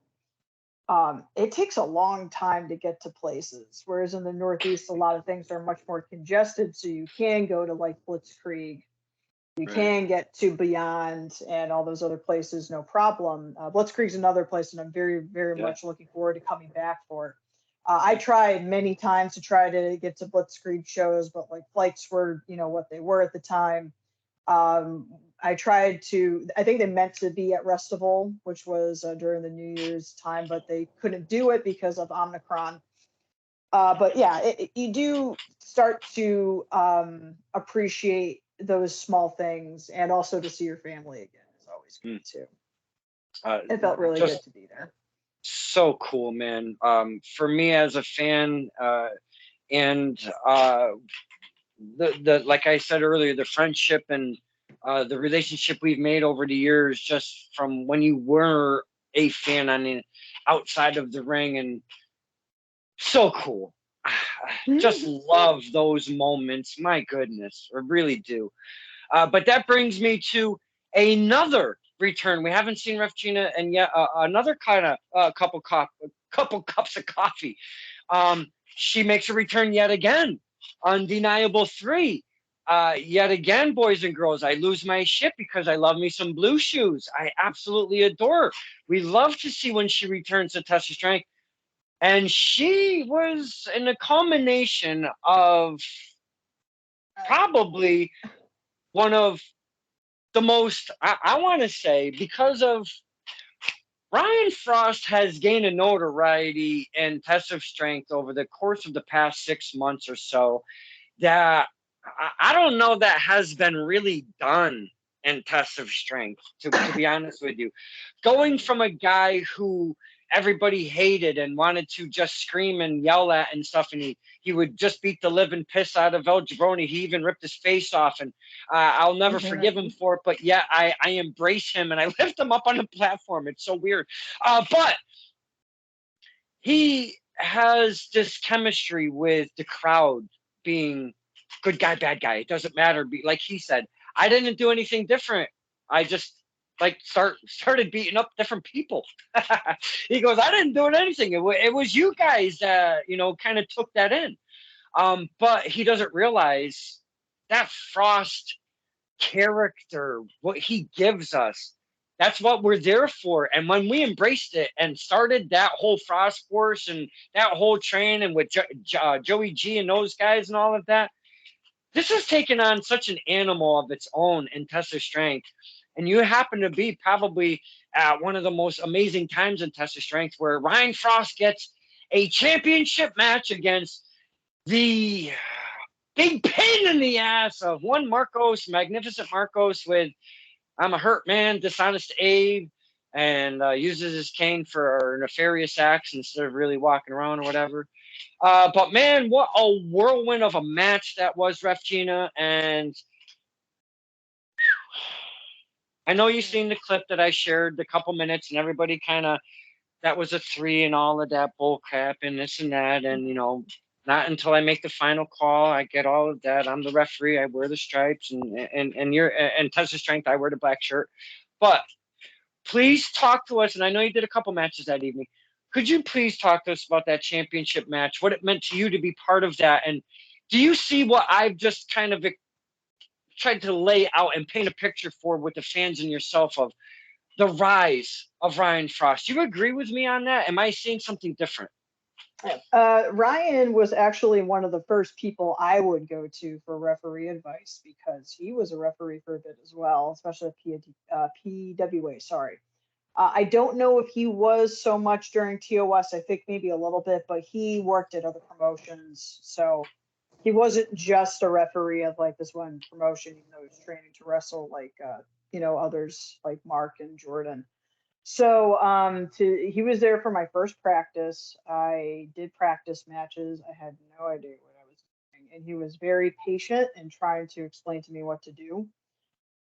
it takes a long time to get to places. Whereas in the Northeast, a lot of things are much more congested, so you can go to like Blitzkrieg, you right. can get to Beyond and all those other places, no problem. Blitzkrieg's another place, and I'm very, very Yeah. much looking forward to coming back for. I Yeah. tried many times to try to get to Blitzkrieg shows, but like flights were, what they were at the time. I tried to. I think they meant to be at Restival, which was during the New Year's time, but they couldn't do it because of Omicron. But yeah, you do start to appreciate those small things, and also to see your family again is always Mm. good too. Uh, It felt really good just to be there. so cool, man. For me as a fan, and uh, the like I said earlier, the friendship and the relationship we've made over the years, just from when you were a fan on the outside of the ring, and so cool. Just love those moments. My goodness, I really do. But that brings me to another return. We haven't seen Ref Gina, and yet another kind of couple cups of coffee. She makes a return yet again. Undeniable three. Yet again, boys and girls, I lose my shit because I love me some blue shoes. I absolutely adore her. We love to see when she returns to Test of Strength. And she was in a culmination of probably one of the most, I want to say, because of Ryan Frost has gained a notoriety and test of strength over the course of the past 6 months or so that I don't know that has been really done in tests of strength, to be honest with you. Going from a guy who everybody hated and wanted to just scream and yell at and stuff, and he would just beat the living piss out of El Jabroni. He even ripped his face off, and I'll never forgive him for it, but yet I embrace him and I lift him up on the platform. It's so weird. But he has this chemistry with the crowd being good guy, bad guy. It doesn't matter. Like he said, I didn't do anything different. I just like started beating up different people. He goes, I didn't do anything. It was you guys that kind of took that in. But he doesn't realize that Frost character, what he gives us. That's what we're there for. And when we embraced it and started that whole Frost Force and that whole train and with Joey G and those guys and all of that, this has taken on such an animal of its own in Tesla Strength. And you happen to be probably at one of the most amazing times in Tesla Strength where Ryan Frost gets a championship match against the big pain in the ass of one Marcos, Magnificent Marcos, with I'm a hurt man, dishonest Abe, and uses his cane for nefarious acts instead of really walking around or whatever. But man, what a whirlwind of a match that was, Ref Gina. And I know you've seen the clip that I shared, the couple minutes, and everybody kind of, that was a three and all of that bull crap and this and that. And, not until I make the final call, I get all of that. I'm the referee. I wear the stripes, and you're and Tesla Strength. I wear the black shirt. But please talk to us. And I know you did a couple matches that evening. Could you please talk to us about that championship match? What it meant to you to be part of that, and do you see what I've just kind of tried to lay out and paint a picture for with the fans and yourself of the rise of Ryan Frost? Do you agree with me on that? Am I seeing something different? Ryan was actually one of the first people I would go to for referee advice because he was a referee for a bit as well, especially PWA. Sorry. I don't know if he was so much during TOS. I think maybe a little bit, but he worked at other promotions. So he wasn't just a referee of like this one promotion, even though he was training to wrestle like, others like Mark and Jordan. So he was there for my first practice. I did practice matches. I had no idea what I was doing, and he was very patient and trying to explain to me what to do.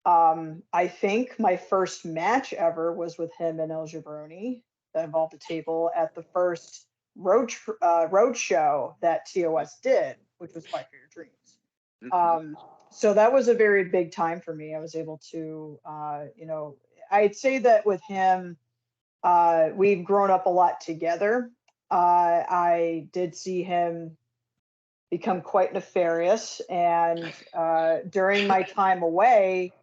I think my first match ever was with him and El Jabroni that involved a table at the first road show that TOS did, which was Fight for Your Dreams. Mhm. Um, so that was a very big time for me. I was able to, I'd say that with him, we've grown up a lot together. I did see him become quite nefarious, and during my time away,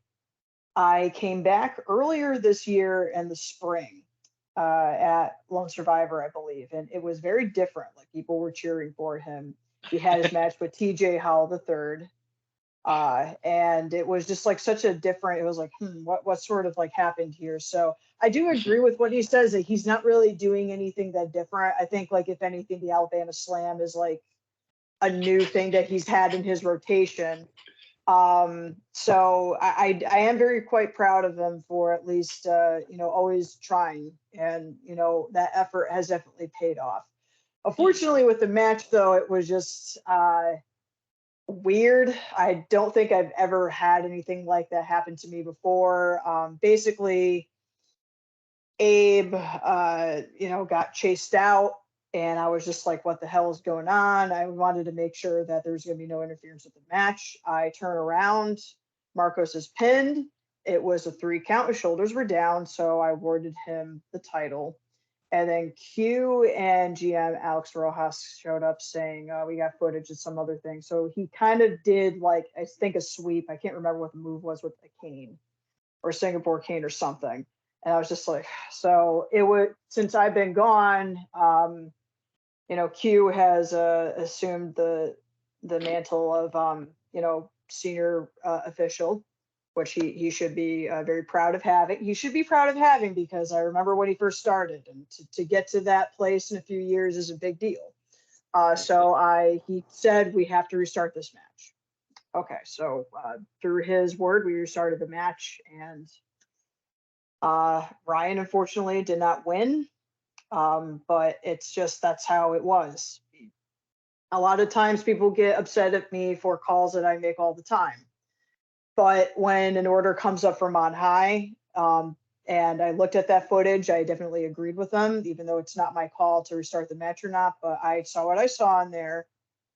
I came back earlier this year in the spring at Lone Survivor, I believe, and it was very different. Like people were cheering for him. He had his match with TJ Howell the third, and it was just like such a different. It was like, what sort of like happened here? So I do agree with what he says that he's not really doing anything that different. I think like if anything, the Alabama Slam is like a new thing that he's had in his rotation. So I am very quite proud of him for at least always trying, and that effort has definitely paid off. Unfortunately, with the match though, it was just weird. I don't think I've ever had anything like that happen to me before. Basically, Abe, got chased out, and I was just like, "What the hell is going on?" I wanted to make sure that there's going to be no interference with the match. I turn around, Marcos is pinned. It was a 3 count. His shoulders were down, so I awarded him the title. And then Q and GM Alex Rojas showed up saying, we got footage of some other thing. So he kind of did like, I think a sweep. I can't remember what the move was with a cane or Singapore cane or something. And I was just like, so it would, since I've been gone, Q has assumed the mantle of, senior official, which he should be very proud of having. He should be proud of having because I remember when he first started, and to get to that place in a few years is a big deal. So he said we have to restart this match. Okay, so through his word, we restarted the match, and Ryan unfortunately did not win, but it's just that's how it was. A lot of times people get upset at me for calls that I make all the time. But when an order comes up from on high, and I looked at that footage, I definitely agreed with them, even though it's not my call to restart the match or not. But I saw what I saw in there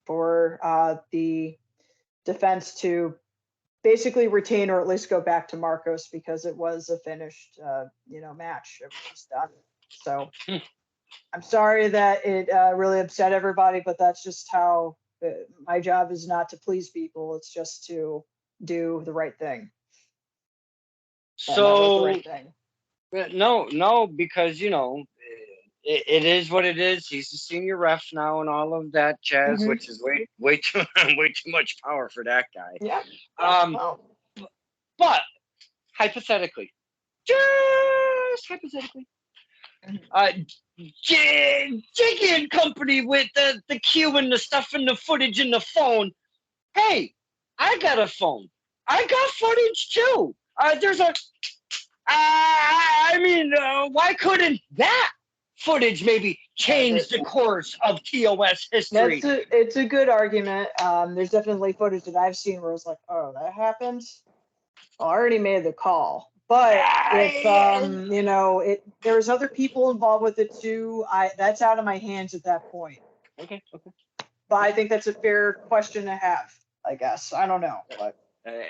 for the defense to basically retain or at least go back to Marcos because it was a finished, match. It was done. So I'm sorry that it really upset everybody, but that's just how my job is not to please people. It's just to do the right thing. And that was the So right thing. no, because it is what it is. He's a senior ref now and all of that jazz, Hmm. which is way too way too much power for that guy. Yeah. Yeah. Um, Well. but hypothetically, just hypothetically, Mhm. uh, Jiggy and company with the cue and the stuff and the footage and the phone. Hey, I got a phone. I got footage too. There's a why couldn't that footage maybe Uh, change that, the course of TOS that's history? it's a good argument. There's definitely footage that I've seen where it's like, oh, that happened. Well, I already made the call. But if I- there was other people involved with it too, I that's out of my hands at that point. okay, okay. But I think that's a fair question to have. I guess I don't know, but Uh,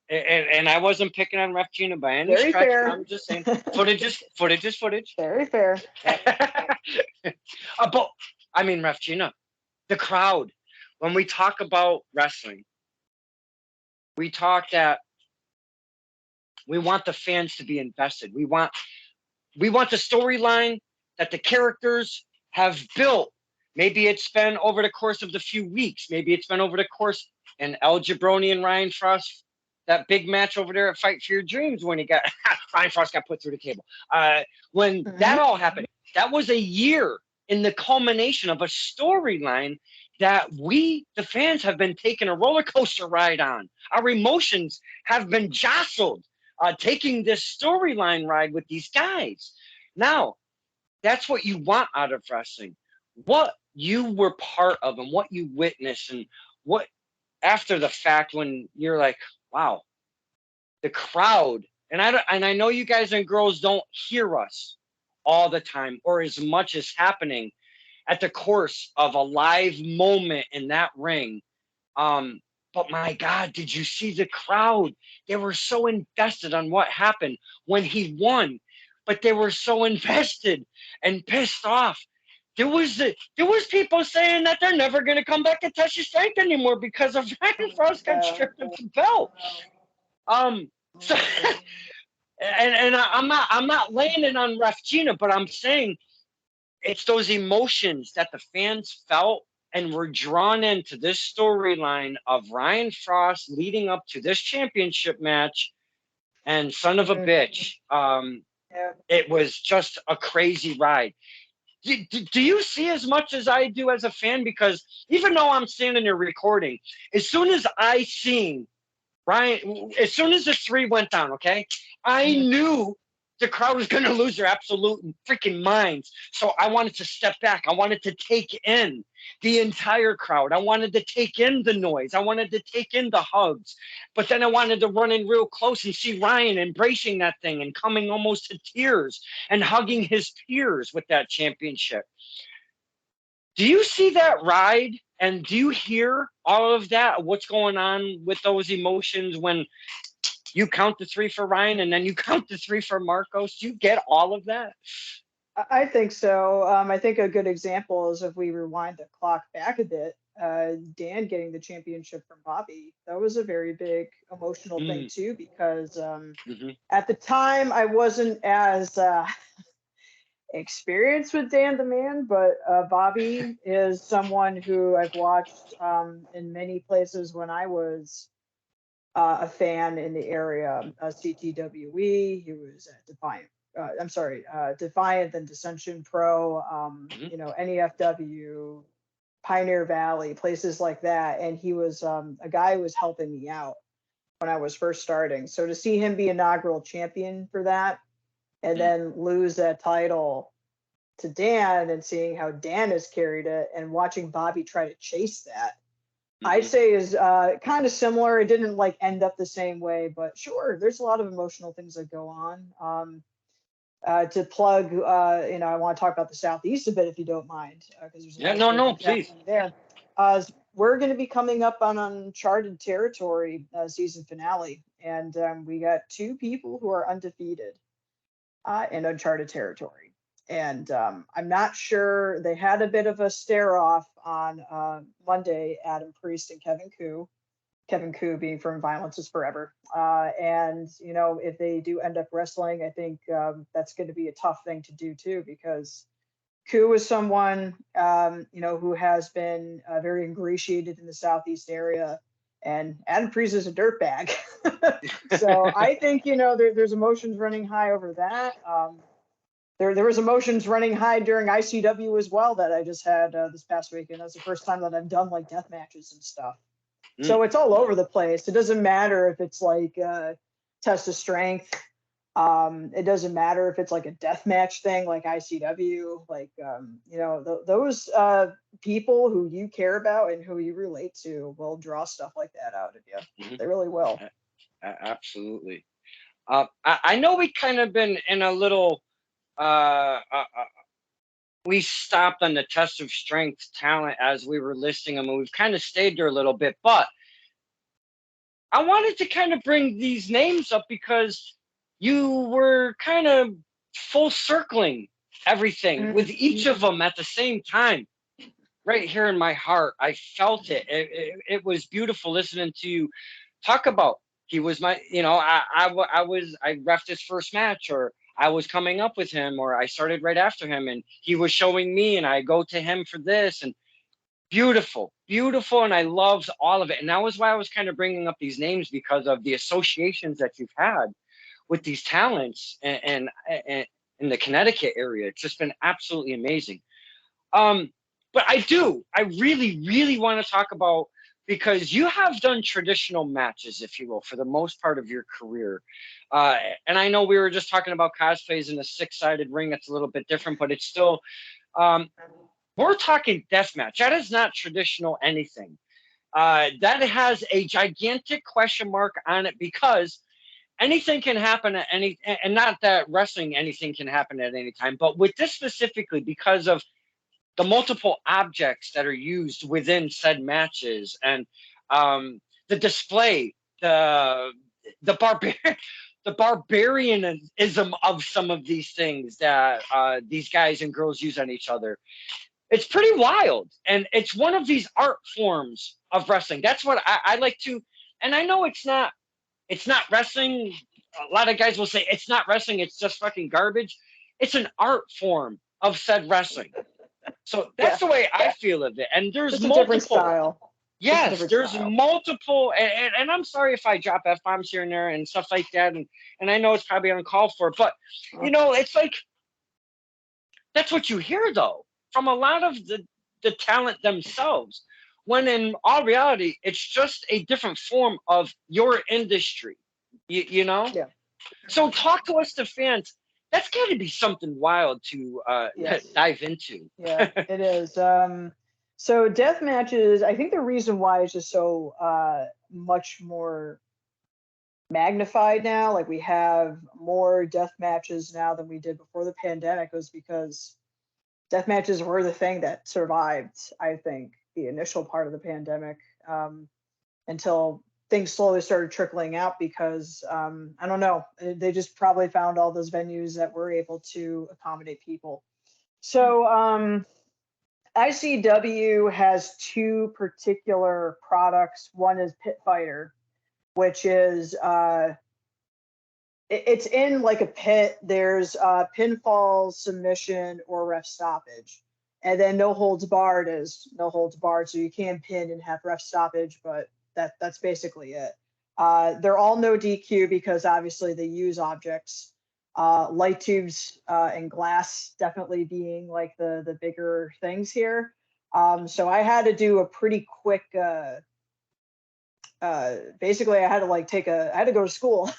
and I wasn't picking on Ref Gina by any very stretch. fair. I'm just saying footage is footage is footage. Very fair. But I mean, Ref Gina, the crowd. When we talk about wrestling, we talk that we want the fans to be invested. We want the storyline that the characters have built. Maybe it's been over the course of the few weeks. Maybe it's been over the course and El Jabroni and Ryan Frost, that big match over there at Fight for Your Dreams when he got Ryan Frost got put through the table. When that Hmm. all happened, that was a year in the culmination of a storyline that we, the fans, have been taking a roller coaster ride on. Our emotions have been jostled taking this storyline ride with these guys. Now, that's what you want out of wrestling. What you were part of and what you witnessed, and what after the fact when you're like, wow, the crowd, and I know you guys and girls don't hear us all the time or as much as happening at the course of a live moment in that ring. Um, but my God, did you see the crowd? They were so invested on what happened when he won, but they were so invested and pissed off. There was people saying that they're never going to come back to Touch Your Strength anymore because of Ryan Frost got stripped of the belt. So I'm not laying it on Ref Gina, but I'm saying it's those emotions that the fans felt and were drawn into this storyline of Ryan Frost leading up to this championship match. And son of a bitch, Yeah. it was just a crazy ride. Do you see as much as I do as a fan? Because even though I'm standing here recording, as soon as I seen Ryan, as soon as the three went down, okay, I knew the crowd was going to lose their absolute freaking minds. So I wanted to step back. I wanted to take in the entire crowd. I wanted to take in the noise. I wanted to take in the hugs. But then I wanted to run in real close and see Ryan embracing that thing and coming almost to tears and hugging his peers with that championship. Do you see that ride? And do you hear all of that? What's going on with those emotions when you count the three for Ryan and then you count the three for Marcos? Do you get all of that? I think so. I think a good example is if we rewind the clock back a bit, Dan getting the championship from Bobby. That was a very big emotional thing Mm, too, because hmm at the time I wasn't as experienced with Dan the Man, but Bobby is someone who I've watched in many places when I was a fan in the area. CTWE, he was at Defiant. I'm sorry, Defiant, then Dissension Pro, hmm NEFW, Pioneer Valley, places like that. And he was a guy who was helping me out when I was first starting. So to see him be inaugural champion for that and then lose that title to Dan and seeing how Dan has carried it and watching Bobby try to chase that, I'd hmm say is kind of similar. It didn't like end up the same way, but sure, there's a lot of emotional things that go on. To plug, I want to talk about the Southeast a bit if you don't mind, because there's a Yeah, lot of no, cool no, things please. happening there. We're going to be coming up on uncharted territory season finale, and we got two people who are undefeated in uncharted territory. And I'm not sure, they had a bit of a stare off on Monday, Adam Priest and Kevin Koo. Kevin Koo being from Violence is Forever. And, if they do end up wrestling, I think that's going to be a tough thing to do too, because Koo is someone, who has been very ingratiated in the Southeast area. And Adam Priest is a dirtbag. So I think, there's emotions running high over that. There was emotions running high during ICW as well that I just had this past weekend. That's the first time that I've done like death matches and stuff. Mm, So it's all over the place. It doesn't matter if it's like test of strength. It doesn't matter if it's like a death match thing like ICW. Like those people who you care about and who you relate to will draw stuff like that out of you. mhm. They really will. Absolutely. I know we kind of been in a little. We stopped on the test of strength talent as we were listing them, and we've kind of stayed there a little bit. But I wanted to kind of bring these names up because you were kind of full circling everything with each of them at the same time. Right here in my heart, I felt it. It was beautiful listening to you talk about. He was my, I refed his first match, or I was coming up with him, or I started right after him, and he was showing me, and I go to him for this, and beautiful, beautiful, and I loved all of it. And that was why I was kind of bringing up these names, because of the associations that you've had with these talents and in the Connecticut area. It's just been absolutely amazing. Um, but I really, really want to talk about, because you have done traditional matches, if you will, for the most part of your career. Uh, and I know we were just talking about cosplays in a six-sided ring. That's a little bit different, but it's still, um, we're talking death match. That is not traditional anything. That has a gigantic question mark on it, because anything can happen at any, and not that wrestling anything can happen at any time, but with this specifically because of the multiple objects that are used within said matches, and the display, the the barbar the barbarianism of some of these things that these guys and girls use on each other. It's pretty wild, and it's one of these art forms of wrestling. That's what I like to. And I know it's not wrestling. A lot of guys will say it's not wrestling, it's just fucking garbage. It's an art form of said wrestling. So Yeah, that's the way I feel of it. And there's just a different multiple. style. Just a Yes, different there's style. multiple, and I'm sorry if I drop F bombs here and there and stuff like that, and I know it's probably uncalled for, but it's like that's what you hear though from a lot of the talent themselves. When in all reality, it's just a different form of your industry. You know. Yeah. So talk to us, the fans. That's got to be something wild to Yes. dive into. Yeah, it is. So death matches, I think the reason why it's just so much more magnified now, like we have more death matches now than we did before the pandemic, was because death matches were the thing that survived, I think, the initial part of the pandemic, until things slowly started trickling out because I don't know, they just probably found all those venues that were able to accommodate people. So ICW has two particular products. One is Pit Fighter, which is it's in like a pit. There's pinfall, submission, or ref stoppage, and then no holds barred is no holds barred. So you can pin and have ref stoppage, but that's basically it. They're all no DQ because obviously they use objects. Light tubes and glass definitely being like the bigger things here. So I had to do a pretty quick. Basically, I had to like I had to go to school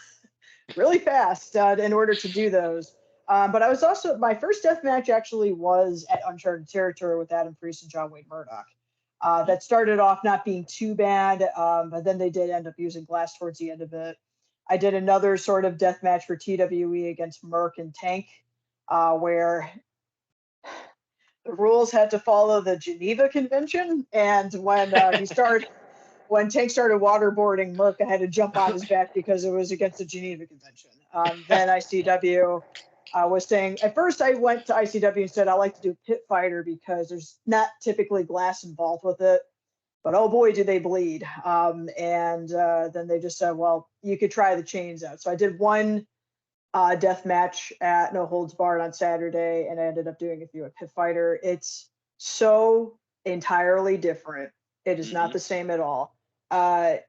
really fast in order to do those. But I was also my first death match actually was at Uncharted Territory with Adam Priest and John Wayne Murdoch. That started off not being too bad, but then they did end up using glass towards the end of it. I did another sort of death match for TWE against Merc and Tank, where the rules had to follow the Geneva Convention, and when Tank started waterboarding Merc, I had to jump on his back because it was against the Geneva Convention. Then ICW was saying, at first I went to ICW and said, I like to do Pit Fighter because there's not typically glass involved with it. But oh boy, do they bleed. And then they just said, well, you could try the chains out. So I did one death match at No Holds Barred on Saturday, and I ended up doing a few at Pit Fighter. It's so entirely different. It is not the same at all.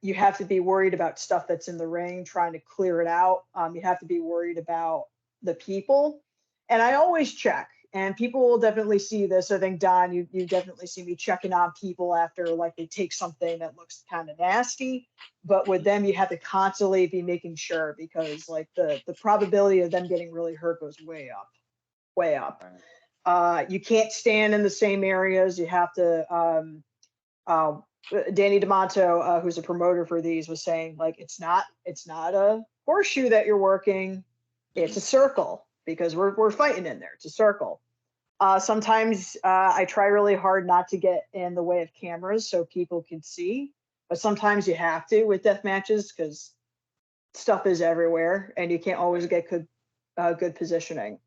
You have to be worried about stuff that's in the ring, trying to clear it out. You have to be worried about the people. And I always check, and people will definitely see this. I think, Don, you definitely see me checking on people after like they take something that looks kind of nasty. But with them, you have to constantly be making sure because like the probability of them getting really hurt goes way up, way up. You can't stand in the same areas. You have to Danny D'Amato, who's a promoter for these, was saying like it's not a horseshoe that you're working, it's a circle because we're fighting in there. It's a circle. Sometimes I try really hard not to get in the way of cameras so people can see, but sometimes you have to with death matches because stuff is everywhere and you can't always get good positioning.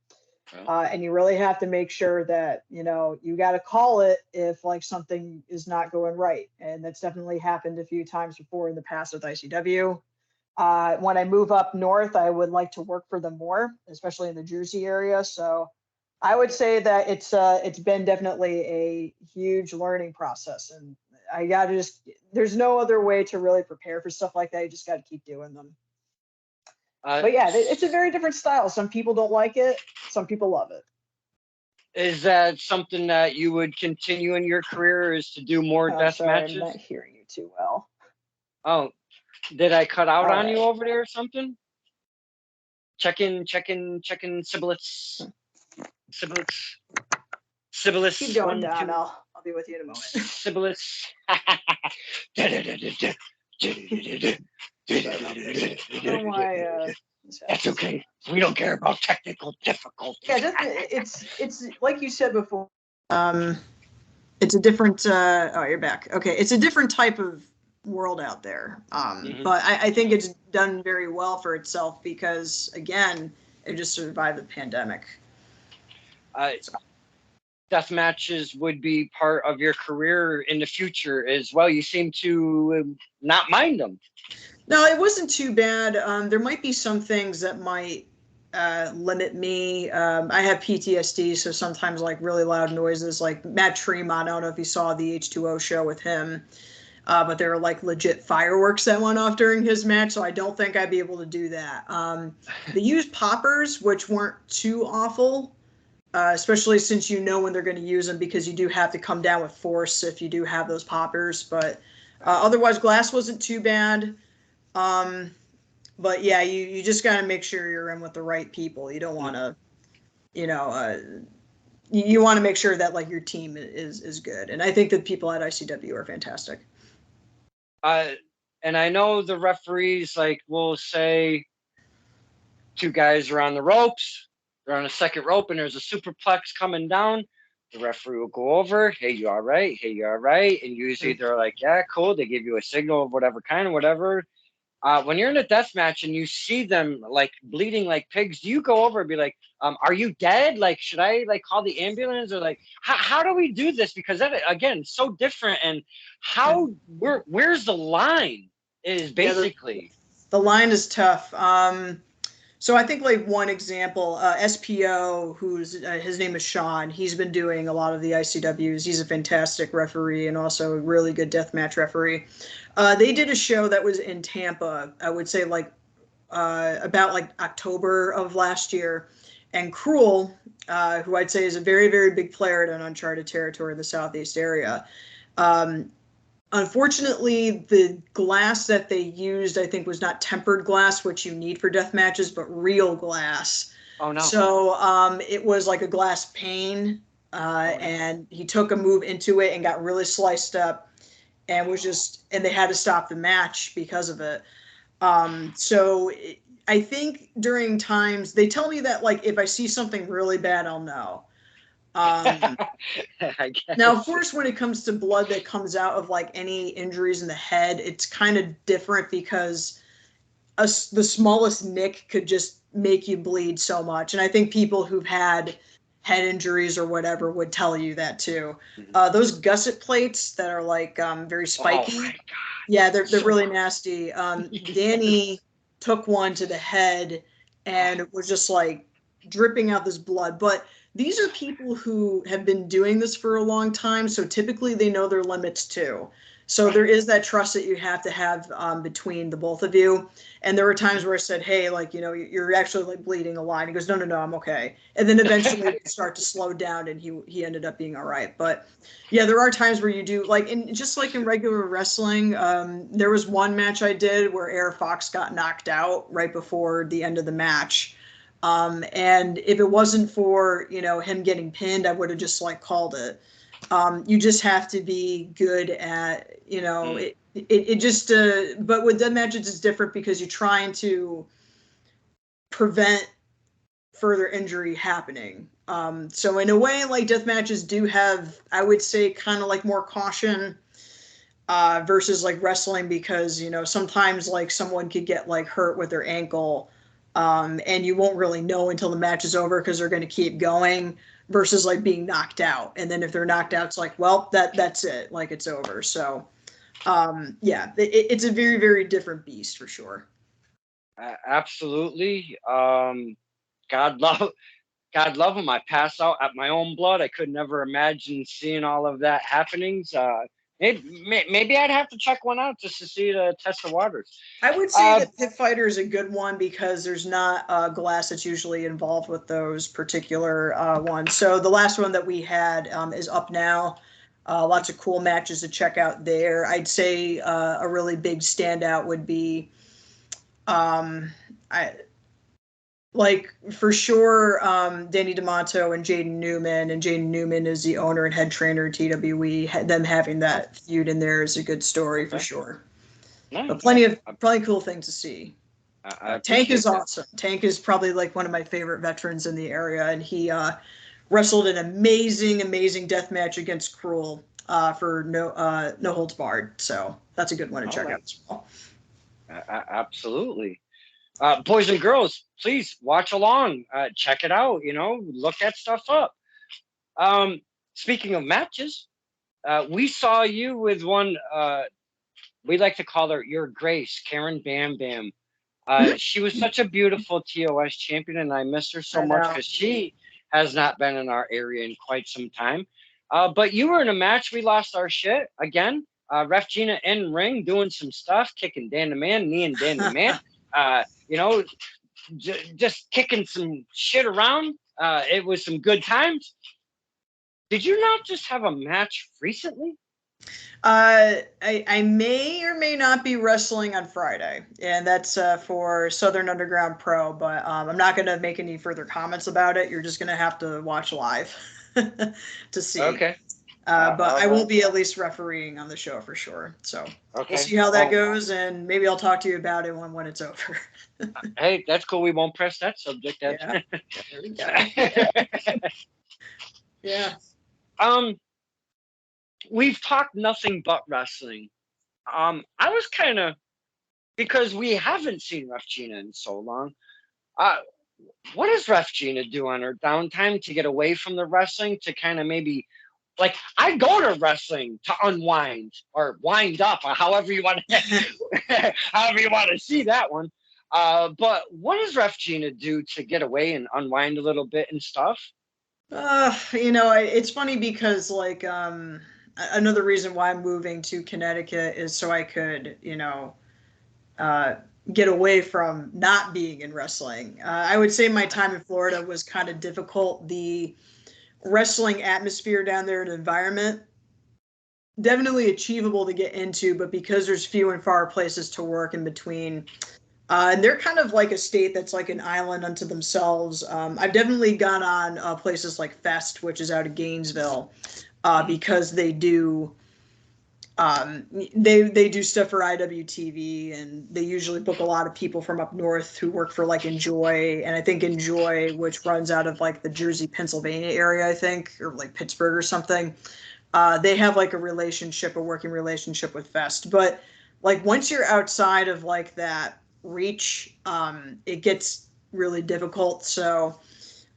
And you really have to make sure that you got to call it if like something is not going right, and that's definitely happened a few times before in the past with ICW. When I move up north, I would like to work for them more, especially in the Jersey area. So I would say that it's been definitely a huge learning process, and I gotta there's no other way to really prepare for stuff like that. You just got to keep doing them. But yeah, it's a very different style. Some people don't like it. Some people love it. Is that something that you would continue in your career? Is to do more death sorry, I'm matches? not hearing you too well. Oh, did I cut out All on right. you over there or something? Checking, Sibilets. Sibilets. Keep going, 1, Don. 2. I'll be with you in a moment. Sibilets. Oh my. That's okay. We don't care about technical difficulties. Yeah, it's like you said before. It's a different. Oh, you're back. Okay, it's a different type of world out there. But I think it's done very well for itself because again, it just survived the pandemic. So. Death matches would be part of your career in the future as well. You seem to not mind them. No, it wasn't too bad. There might be some things that might limit me. I have PTSD, so sometimes like really loud noises, like Matt Tremont. I don't know if you saw the H2O show with him, but there were like legit fireworks that went off during his match, so I don't think I'd be able to do that. They used poppers, which weren't too awful. Especially since you know when they're going to use them because you do have to come down with force if you do have those poppers. But otherwise, glass wasn't too bad. But yeah, you just got to make sure you're in with the right people. You don't want to, you know, you want to make sure that like your team is good. And I think that people at ICW are fantastic. And I know the referees like will say two guys are on the ropes. They're on a second rope and there's a superplex coming down. The referee will go over, hey, you all right? Hey, you all right? And usually they're like, yeah, cool. They give you a signal of whatever kind of whatever. When you're in a death match and you see them like bleeding like pigs, do you go over and be like, are you dead? Like, should I like call the ambulance or like, how do we do this? Because that, again, so different. And where's the line is basically. Yeah, the line is tough. So I think like one example, SPO, who's his name is Sean. He's been doing a lot of the ICWs. He's a fantastic referee and also a really good deathmatch referee. They did a show that was in Tampa. I would say like about like October of last year, and Cruel, who I'd say is a very very big player in uncharted territory in the Southeast area. Unfortunately, the glass that they used, I think, was not tempered glass, which you need for death matches, but real glass. Oh no! So it was like a glass pane, and he took a move into it and got really sliced up, and and they had to stop the match because of it. I think during times they tell me that like if I see something really bad, I'll know. Now, of course, when it comes to blood that comes out of like any injuries in the head, it's kind of different because the smallest nick could just make you bleed so much. And I think people who've had head injuries or whatever would tell you that too. Those gusset plates that are like very spiky, yeah, they're really nasty. Danny took one to the head and it was just like dripping out this blood, but these are people who have been doing this for a long time, so typically they know their limits too. So there is that trust that you have to have between the both of you. And there were times where I said, hey, like, you know, you're actually like bleeding a lot. He goes, no, I'm okay. And then eventually it start to slow down and he ended up being all right. But yeah, there are times where you do like, and just like in regular wrestling, there was one match I did where Air Fox got knocked out right before the end of the match. And if it wasn't for, you know, him getting pinned, I would have just like called it. You just have to be good at, you know, it just, but with death matches, it's different because you're trying to prevent further injury happening. So in a way, like death matches do have, I would say, kind of like more caution versus like wrestling because, you know, sometimes like someone could get like hurt with their ankle. And you won't really know until the match is over because they're going to keep going versus like being knocked out. And then if they're knocked out, it's like, well, that's it. Like it's over. So, yeah, it's a very, very different beast for sure. Absolutely. God love him. I pass out at my own blood. I could never imagine seeing all of that happenings. Maybe I'd have to check one out just to see the test the waters. I would say that Pit Fighter is a good one because there's not glass that's usually involved with those particular ones. So the last one that we had is up now. Lots of cool matches to check out there. I'd say a really big standout would be, like for sure, Danny D'Amato and Jaden Newman, and Jaden Newman is the owner and head trainer at TWE. Them having that feud in there is a good story for sure. But Nice. plenty cool things to see. I Tank is appreciate that. awesome. Tank is probably like one of my favorite veterans in the area, and he wrestled an amazing death match against Cruel for no holds barred. So that's a good one to All check right. out as well. Absolutely. Boys and girls, please watch along. Check it out. Look that stuff up. Um, Speaking of matches, we saw you with one. We like to call her Your Grace, Karen Bam Bam. She was such a beautiful TOS champion, and I miss her so I much know. because she has not been in our area in quite some time. But you were in a match. We lost our shit again. Ref Gina in ring doing some stuff, kicking Dan the Man, knee and Dan the Man. Uh, you know, just kicking some shit around. It was some good times. Did you not just have a match recently? I may or may not be wrestling on Friday, and that's for Southern Underground Pro. But I'm not going to make any further comments about it. You're just going to have to watch live to see. Okay. But All I will right. be at least refereeing on the show for sure. So we'll Okay. see how that Well, goes, and maybe I'll talk to you about it when it's over. hey, that's cool. We won't press that subject. That's Yeah, there we go. Yeah. um, we've talked nothing but wrestling. I was kind of because we haven't seen Ref Gina in so long. Uh, what does Ref Gina do on her downtime to get away from the wrestling to kind of maybe like I go to wrestling to unwind or wind up or however you want to however you want to see that one. But what does Ref Gina do to get away and unwind a little bit and stuff? It's funny because like another reason why I'm moving to Connecticut is so I could, uh, get away from not being in wrestling. I would say my time in Florida was kind of difficult. The wrestling atmosphere down there and environment definitely achievable to get into, but because there's few and far places to work in between, and they're kind of like a state that's like an island unto themselves. I've definitely gone on places like Fest, which is out of Gainesville, because they do stuff for IWTV, and they usually book a lot of people from up north who work for like Enjoy, and I think Enjoy, which runs out of like the Jersey, Pennsylvania area, I think, or like Pittsburgh or something. They have like a working relationship with Fest. But like once you're outside of like that reach, it gets really difficult. So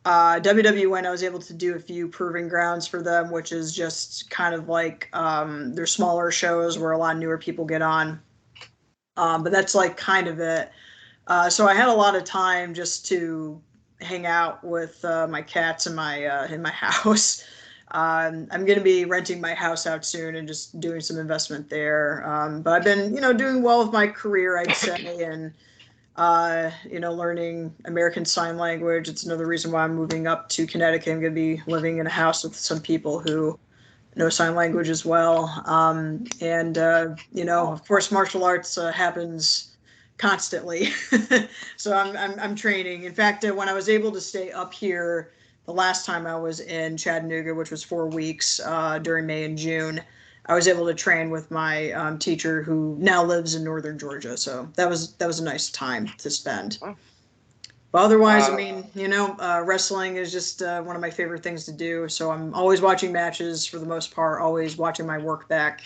WWN, I was able to do a few proving grounds for them, which is just kind of like their smaller shows where a lot of newer people get on. But that's like kind of it. So I had a lot of time just to hang out with my cats in my house. I'm going to be renting my house out soon and just doing some investment there. But I've been, doing well with my career, I'd say, and learning American Sign Language. It's another reason why I'm moving up to Connecticut. I'm going to be living in a house with some people who know sign language as well. And of course, martial arts happens constantly. So I'm training. In fact, when I was able to stay up here the last time I was in Chattanooga, which was 4 weeks during May and June, I was able to train with my teacher who now lives in northern Georgia. So that was a nice time to spend. But otherwise, I mean, wrestling is just one of my favorite things to do. So I'm always watching matches for the most part, always watching my work back,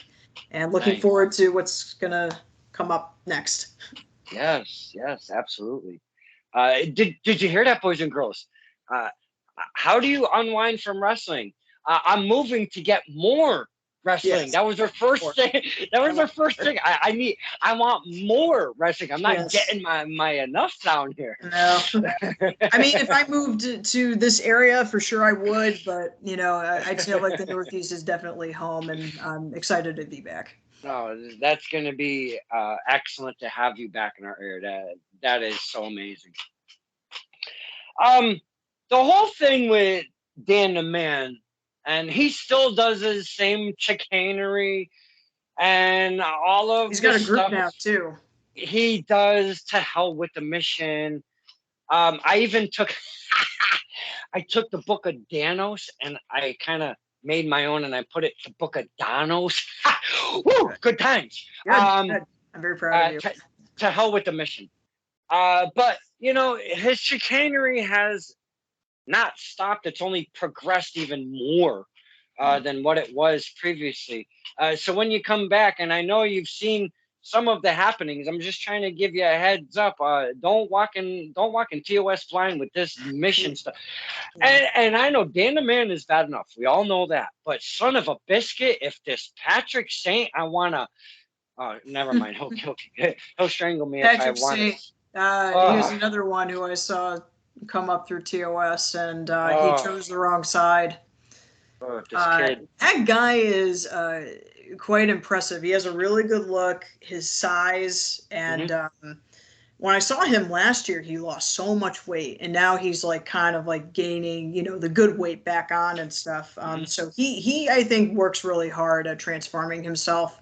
and looking Nice. forward to what's gonna come up next. Yes, absolutely. Did you hear that, boys and girls? Uh, how do you unwind from wrestling? I'm moving to get more wrestling. Yes, That was their first more. thing. That I was their want first more. thing. I want more wrestling. I'm not Yes. getting my enough down here. No. I mean, if I moved to this area, for sure I would. But I'd say like the Northeast is definitely home, and I'm excited to be back. No, that's going to be excellent to have you back in our area. That is so amazing. Um, the whole thing with Dan the Man, and he still does his same chicanery and all He's of got this a group stuff now too. he does to hell with the mission. I even took I took the book of Danos and I kind of made my own and I put it the book of Danos. Woo, good times. Good. Good. I'm very proud of you. To hell with the mission. But his chicanery has not stopped. It's only progressed even more than what it was previously. So when you come back, and I know you've seen some of the happenings, I'm just trying to give you a heads up. Don't walk in TOS blind with this mission stuff. And I know Dan the Man is bad enough. We all know that. But son of a biscuit, if this Patrick Saint, I wanna. Never mind. He'll strangle me if I Patrick want Saint, he was another one who I saw come up through TOS, and he chose the wrong side. This kid. That guy is quite impressive. He has a really good look, his size, and when I saw him last year, he lost so much weight, and now he's like kind of like gaining, the good weight back on and stuff. So he I think works really hard at transforming himself.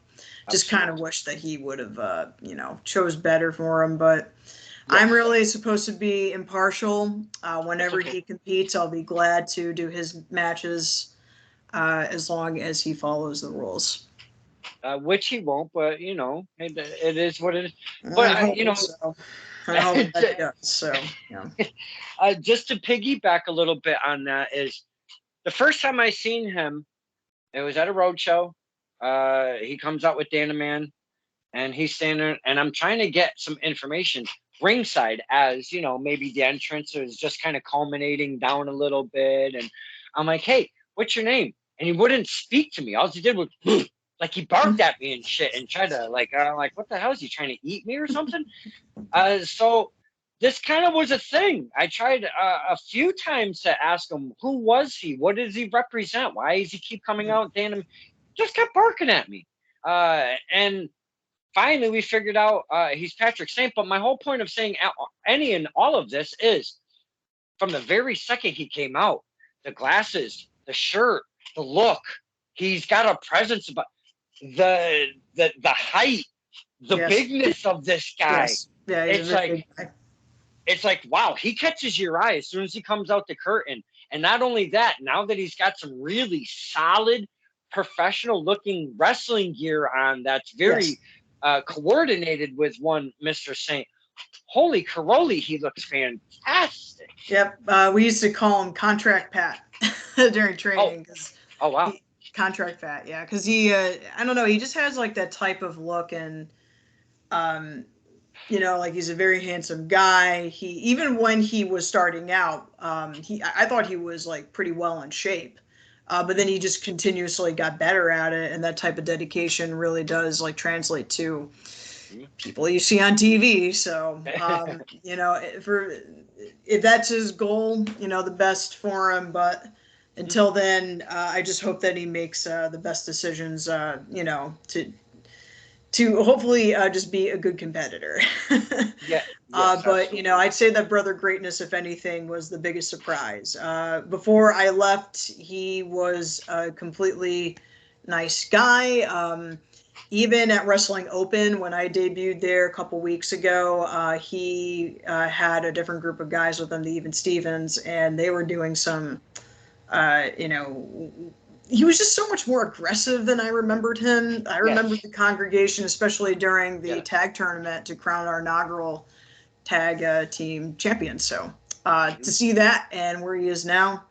Just kind of wish that he would have, chose better for him, but. Yes. I'm really supposed to be impartial. Whenever he competes, I'll be glad to do his matches as long as he follows the rules. Which he won't, but it is what it is. But I hope that he does. So yeah. Just to piggyback a little bit on that is the first time I seen him, it was at a road show. He comes out with Dan the Man, and he's standing there, and I'm trying to get some information ringside as maybe the entrance is just kind of culminating down a little bit, and I'm like, hey, what's your name? And he wouldn't speak to me. All he did was like he barked at me and shit and tried to like what the hell, is he trying to eat me or something? So this kind of was a thing. I tried a few times to ask him, who was he, what does he represent, why does he keep coming out? Dan just kept barking at me, and finally, we figured out he's Patrick Saint. But my whole point of saying any and all of this is, from the very second he came out, the glasses, the shirt, the look, he's got a presence about the height, the bigness of this guy. Yes. Yeah, it's like wow, he catches your eye as soon as he comes out the curtain. And not only that, now that he's got some really solid, professional-looking wrestling gear on, that's very coordinated with one Mr. Saint. Holy caroli, he looks fantastic. Yep. We used to call him Contract Pat during training. Oh wow. Contract Pat, yeah. Because he, I don't know, he just has like that type of look, and, like he's a very handsome guy. He, even when he was starting out, I thought he was like pretty well in shape. But then he just continuously got better at it, and that type of dedication really does like translate to people you see on TV. So, if that's his goal, the best for him. But until then, I just hope that he makes the best decisions, to hopefully just be a good competitor. Yeah. Yes, but I'd say that Brother Greatness, if anything, was the biggest surprise. Before I left, he was a completely nice guy. Even at Wrestling Open, when I debuted there a couple weeks ago, he had a different group of guys with him, the Even Stevens, and they were doing some, he was just so much more aggressive than I remembered him. I remembered the congregation, especially during the tag tournament to crown our inaugural tag team champion. So to see that and where he is now,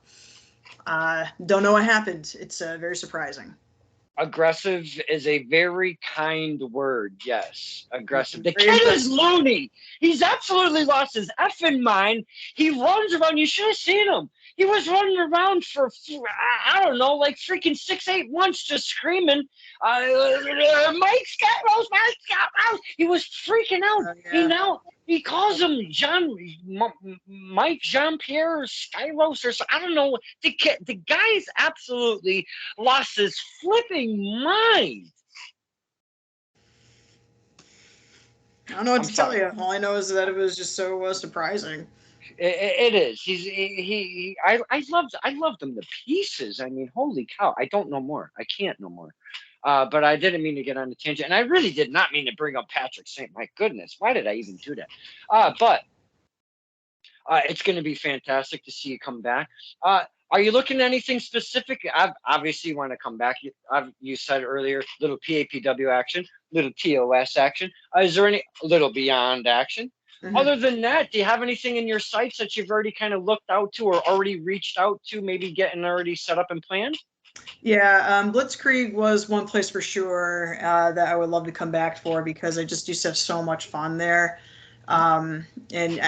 don't know what happened. It's very surprising. Aggressive is a very kind word. Yes, aggressive. The kid is loony. He's absolutely lost his effing mind. He runs around. You should have seen him. He was running around for I don't know, like freaking 6'8" once, just screaming, Mike Scott Rose, Mike Scott Rose. He was freaking out. He calls him Mike Jean-Pierre Skyros or something. I don't know. The guy's absolutely lost his flipping mind. I don't know what to tell you. All I know is that it was just so surprising. It is. I loved him to pieces. I mean, holy cow! I don't know more. I can't know more. But I didn't mean to get on a tangent, and I really did not mean to bring up Patrick Saint. My goodness, why did I even do that? But it's going to be fantastic to see you come back. Are you looking at anything specific? Obviously, you want to come back. You said earlier, little PAPW action, little TOS action. Is there any little beyond action? Mhm. Other than that, do you have anything in your sights that you've already kind of looked out to or already reached out to, maybe getting already set up and planned? Yeah, Blitzkrieg was one place for sure that I would love to come back for because I just used to have so much fun there. And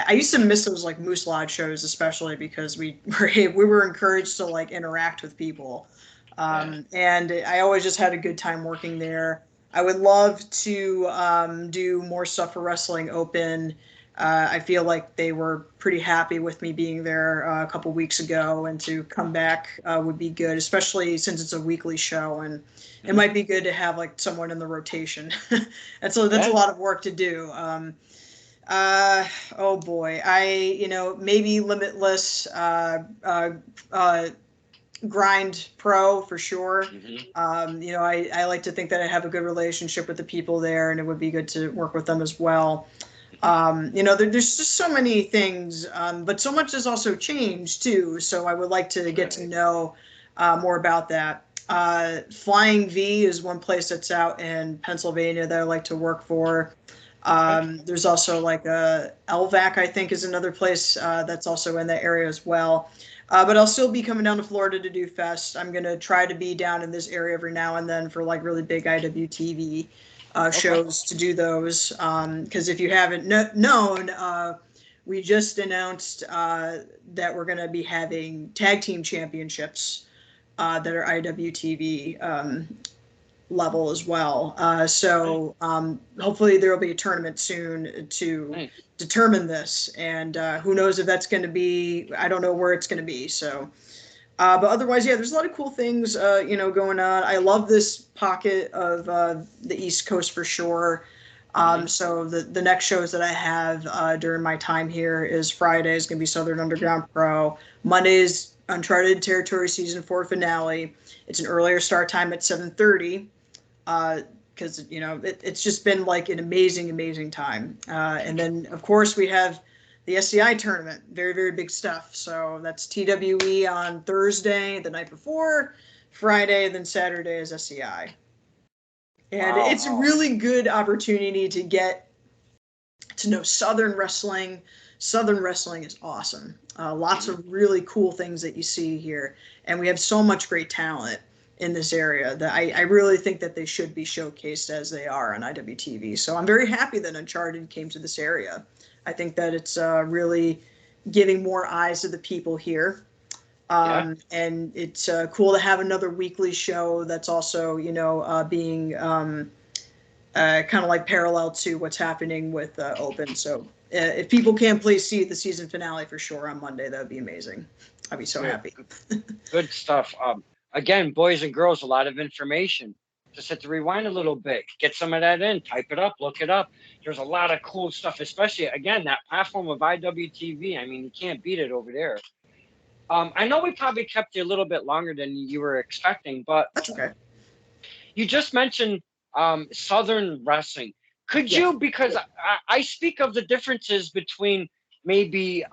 I used to miss those like Moose Lodge shows, especially because we were encouraged to like interact with people. Yeah. And I always just had a good time working there. I would love to do more stuff for Wrestling Open. I feel like they were pretty happy with me being there a couple weeks ago, and to come back would be good, especially since it's a weekly show, and it Mhm. might be good to have like someone in the rotation. That's a Yeah. lot of work to do. Uh, oh boy, maybe Limitless, uh, Grind Pro for sure. Hmm. I like to think that I have a good relationship with the people there, and it would be good to work with them as well. There's just so many things, but so much has also changed too. So I would like to get to Right. know more about that. Flying V is one place that's out in Pennsylvania that I like to work for. Okay. There's also like a LVAC, I think, is another place that's also in that area as well. But I'll still be coming down to Florida to do Fest. I'm gonna try to be down in this area every now and then for like really big IWTV Okay. shows to do those. Because if you haven't known, we just announced that we're going to be having tag team championships that are IWTV level as well. Okay. Hopefully there will be a tournament soon to Nice. determine this, and who knows if that's going to be. I don't know where it's going to be. But otherwise, yeah, there's a lot of cool things, going on. I love this pocket of the East Coast for sure. Hmm. So the next shows that I have during my time here is Friday is going to be Southern Underground Pro. Monday's Uncharted Territory Season 4 finale. It's an earlier start time at 7:30 because it's just been like an amazing, amazing time. And then of course we have the SCI tournament, very, very big stuff. So that's TWE on Thursday, the night before, Friday, then Saturday is SCI. And Wow. it's a really good opportunity to get to know Southern wrestling. Southern wrestling is awesome. Lots Hmm. of really cool things that you see here. And we have so much great talent in this area that I really think that they should be showcased as they are on IWTV. So I'm very happy that Uncharted came to this area. I think that it's really giving more eyes to the people here. Yeah. And it's cool to have another weekly show that's also, being kind of like parallel to what's happening with Open. So if people can please see the season finale for sure on Monday, that would be amazing. I'd be so Good. happy. Good stuff. Again, boys and girls, a lot of information. Just have to rewind a little bit, get some of that in, type it up, look it up. There's a lot of cool stuff, especially again that platform of IWTV. I mean, you can't beat it over there. I know we probably kept you a little bit longer than you were expecting, but That's okay. you just mentioned Southern wrestling. Could Yeah. you, because I speak of the differences between maybe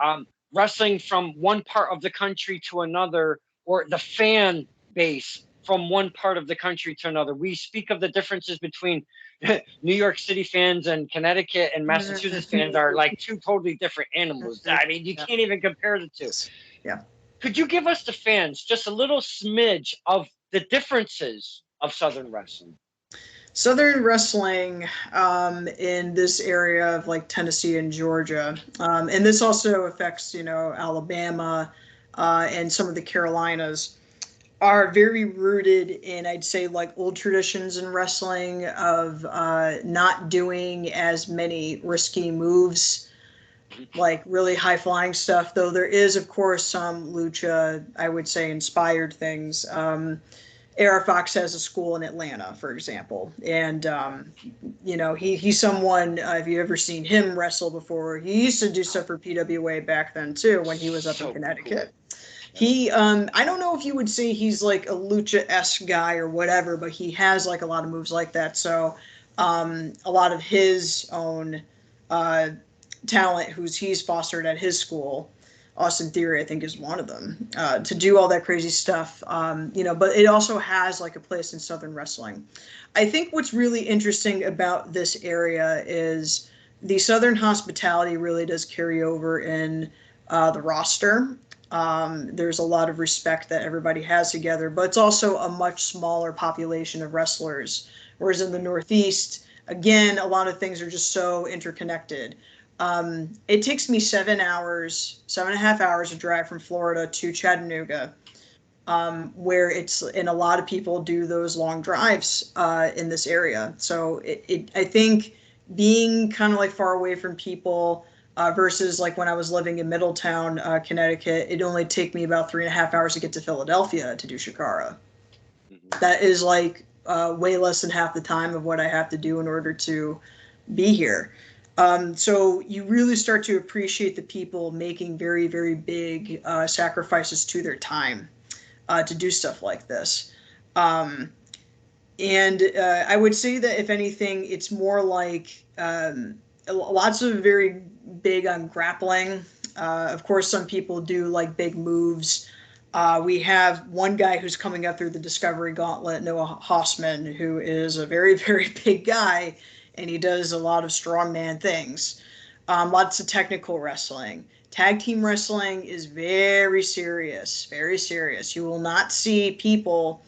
wrestling from one part of the country to another, or the fan base from one part of the country to another. We speak of the differences between New York City fans and Connecticut and Massachusetts fans are like two totally different animals. I mean, you Yeah. can't even compare the two. Yeah. Could you give us the fans just a little smidge of the differences of Southern wrestling? Southern wrestling in this area of like Tennessee and Georgia, and this also affects Alabama and some of the Carolinas, are very rooted in, I'd say, like old traditions in wrestling of not doing as many risky moves, like really high flying stuff. Though there is, of course, some lucha, I would say, inspired things. Era Fox has a school in Atlanta, for example, and he's someone. If you ever seen him wrestle before, he used to do stuff for PWA back then too when he was up in So cool. Connecticut. Yeah. I don't know if you would say he's like a lucha-esque guy or whatever, but he has like a lot of moves like that. So, a lot of his own uh, talent, he's fostered at his school, Austin Theory, I think, is one of them, to do all that crazy stuff. But it also has like a place in Southern wrestling. I think what's really interesting about this area is the Southern hospitality really does carry over in the roster. There's a lot of respect that everybody has together, but it's also a much smaller population of wrestlers. Whereas in the Northeast, again, a lot of things are just so interconnected. It takes me 7 hours, 7.5 hours to drive from Florida to Chattanooga, where and a lot of people do those long drives in this area. So I think being kind of like far away from people versus like when I was living in Middletown, Connecticut, it only take me about 3.5 hours to get to Philadelphia to do Shikara. Mhm. That is like way less than half the time of what I have to do in order to be here. So you really start to appreciate the people making very, very big sacrifices to their time to do stuff like this. Um, and I would say that if anything, it's more like lots of very big on grappling. Of course, some people do like big moves. We have one guy who's coming up through the Discovery Gauntlet, Noah Hossman, who is a very, very big guy, and he does a lot of strongman things. Lots of technical wrestling. Tag team wrestling is very serious, very serious. You will not see people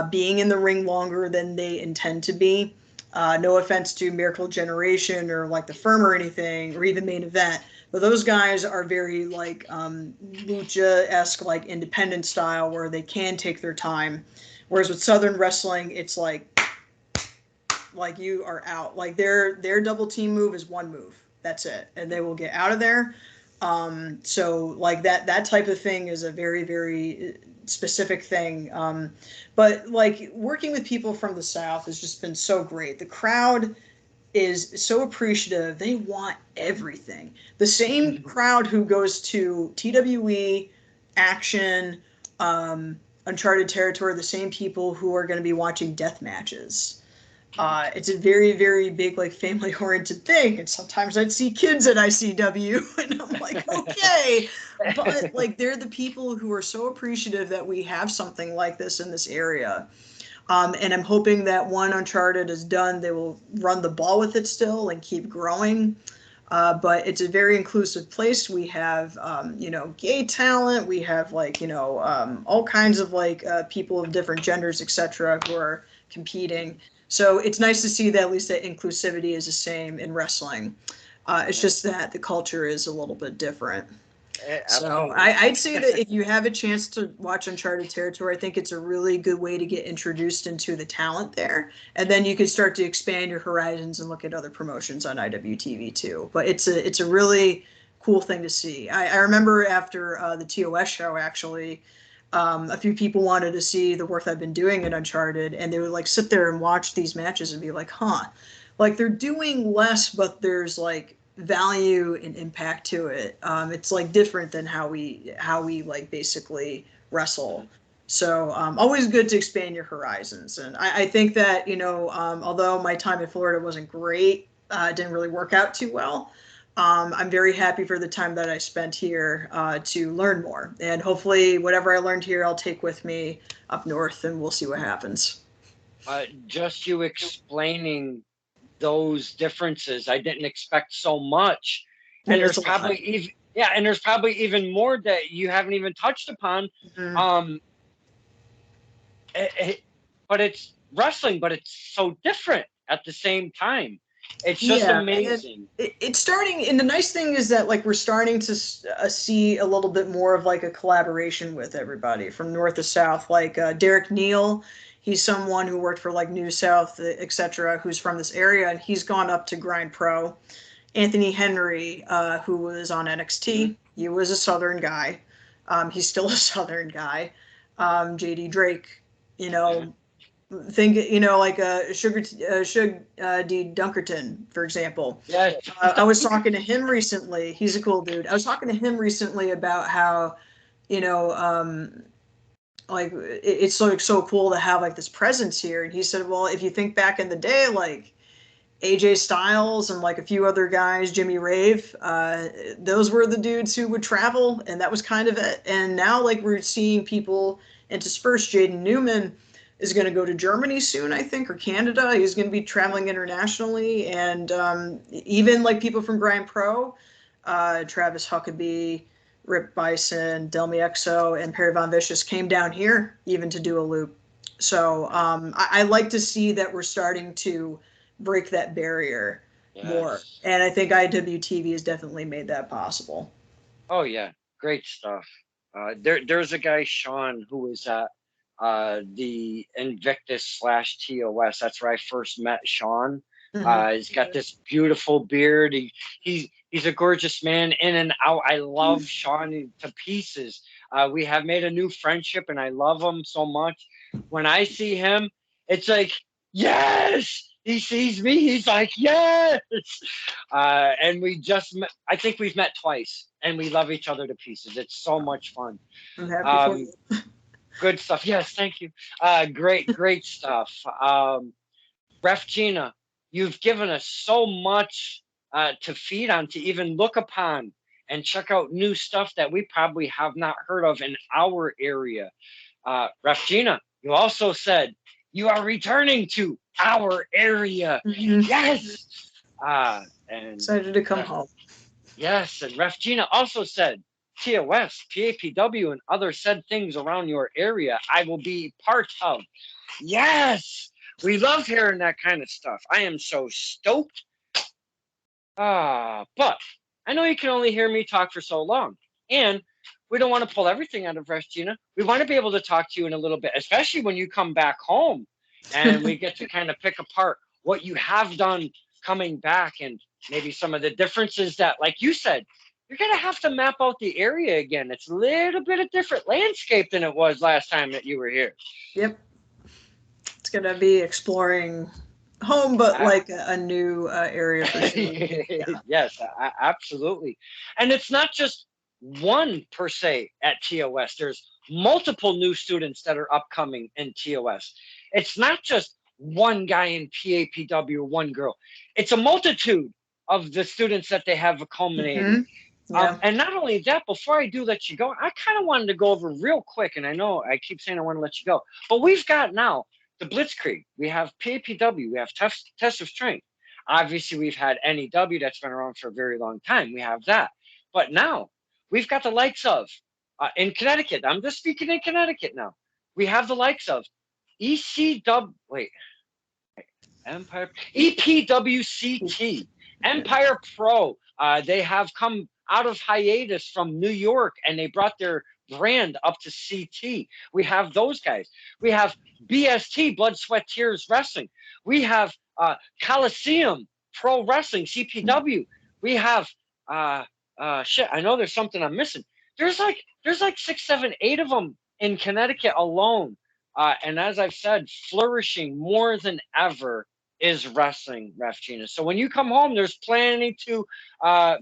being in the ring longer than they intend to be. No offense to Miracle Generation or like the Firm or anything, or even Main Event, but those guys are very like lucha-esque, like independent style, where they can take their time. Whereas with Southern wrestling, it's like you are out. Like their double team move is one move. That's it, and they will get out of there. So like that type of thing is a very very specific thing. But like working with people from the South has just been so great. The crowd is so appreciative. They want everything. The same crowd who goes to TWE, Action, Uncharted Territory, the same people who are going to be watching death matches. It's a very, very big, like family oriented thing. And sometimes I'd see kids at ICW and I'm like, okay. But like they're the people who are so appreciative that we have something like this in this area. And I'm hoping that when Uncharted is done, they will run the ball with it still and keep growing. But it's a very inclusive place. We have, gay talent. We have all kinds of people of different genders, etc., who are competing. So it's nice to see that at least that inclusivity is the same in wrestling. It's just that the culture is a little bit different. So Absolutely. I'd say that if you have a chance to watch Uncharted Territory, I think it's a really good way to get introduced into the talent there, and then you can start to expand your horizons and look at other promotions on IWTV too. But it's a really cool thing to see. I remember after the TOS show actually. A few people wanted to see the work I've been doing in Uncharted, and they would like sit there and watch these matches and be like, "Huh, like they're doing less, but there's like value and impact to it. It's like different than how we like basically wrestle. So always good to expand your horizons. And I think that although my time in Florida wasn't great, it didn't really work out too well. I'm very happy for the time that I spent here to learn more. And hopefully, whatever I learned here, I'll take with me up north, and we'll see what happens. Just you explaining those differences, I didn't expect so much. Yeah, And it's there's a lot. probably even yeah, and there's probably even more that you haven't even touched upon. Mhm. Um, it, it, but it's wrestling, but it's so different at the same time. It's just Yeah, and amazing. it's starting. And the nice thing is that like we're starting to see a little bit more of like a collaboration with everybody from north to south. Like Derek Neal, he's someone who worked for like New South, etc., who's from this area, and he's gone up to Grind Pro. Anthony Henry, who was on Mhm, NXT, he was a Southern guy. He's still a Southern guy. JD Drake, you mhm. know, think like Sugar D Dunkerton, for example. Yes. I was talking to him recently. He's a cool dude. I was talking to him recently about how you know like it's so cool to have like this presence here. And he said, well, if you think back in the day, like AJ Styles and like a few other guys, Jimmy Rave. Those were the dudes who would travel, and that was kind of it. And now, like, we're seeing people intersperse. Jaden Newman is going to go to Germany soon, I think, or Canada. He's going to be traveling internationally, and even like people from Grind Pro, Travis Huckabee, Rip Bison, Delmi Exo, and Perry Von Vicious came down here even to do a loop. So I like to see that we're starting to break that barrier more. Yes. And I think IWTV has definitely made that possible. Oh yeah, great stuff. There's a guy Sean who was at the Invictus slash TOS. That's where I first met Sean. Mm-hmm. He's got this beautiful beard. He's a gorgeous man in and out. I love Sean to pieces. We have made a new friendship, and I love him so much. When I see him, it's like yes. He sees me. He's like yes. And we just met, I think we've met twice, and we love each other to pieces. It's so much fun. I'm happy for Um, you. good stuff. Yes, thank you. Great stuff. Ref Gina, you've given us so much to feed on, to even look upon and check out new stuff that we probably have not heard of in our area. Ref Gina, you also said you are returning to our area. Mm-hmm. Yes. And Excited to come home. yes, and Ref Gina also said, TOS, PAPW, and other said things around your area I will be part of. Yes, we love hearing that kind of stuff. I am so stoked. But I know you can only hear me talk for so long. And we don't want to pull everything out of Ref Gina. We want to be able to talk to you in a little bit, especially when you come back home and we get to kind of pick apart what you have done coming back and maybe some of the differences that, like you said, you're going to have to map out the area again. It's a little bit of different landscape than it was last time that you were here. Yep. It's going to be exploring home, but Uh, like a new area for sure. Yeah. yes, absolutely. And it's not just one per se at TOS. There's multiple new students that are upcoming in TOS. It's not just one guy in PAPW or one girl. It's a multitude of the students that they have culminating. Mm-hmm. Yeah. And not only that, before I do let you go, I kind of wanted to go over real quick, and I know I keep saying I want to let you go, but we've got now the Blitzkrieg. We have PAPW. We have Test of Strength. Obviously, we've had NEW that's been around for a very long time. We have that. But now we've got the likes of, in Connecticut, I'm just speaking in Connecticut now. We have the likes of ECW, wait, Empire, EPWCT, Empire Pro. They have come out of hiatus from New York and they brought their brand up to CT. We have those guys. We have BST, Blood, Sweat, Tears Wrestling. We have Coliseum Pro Wrestling, CPW. We have shit. I know there's something I'm missing. There's like 6, 7, 8 of them in Connecticut alone. And as I've said, flourishing more than ever is wrestling, Ref Gina. So when you come home, there's plenty to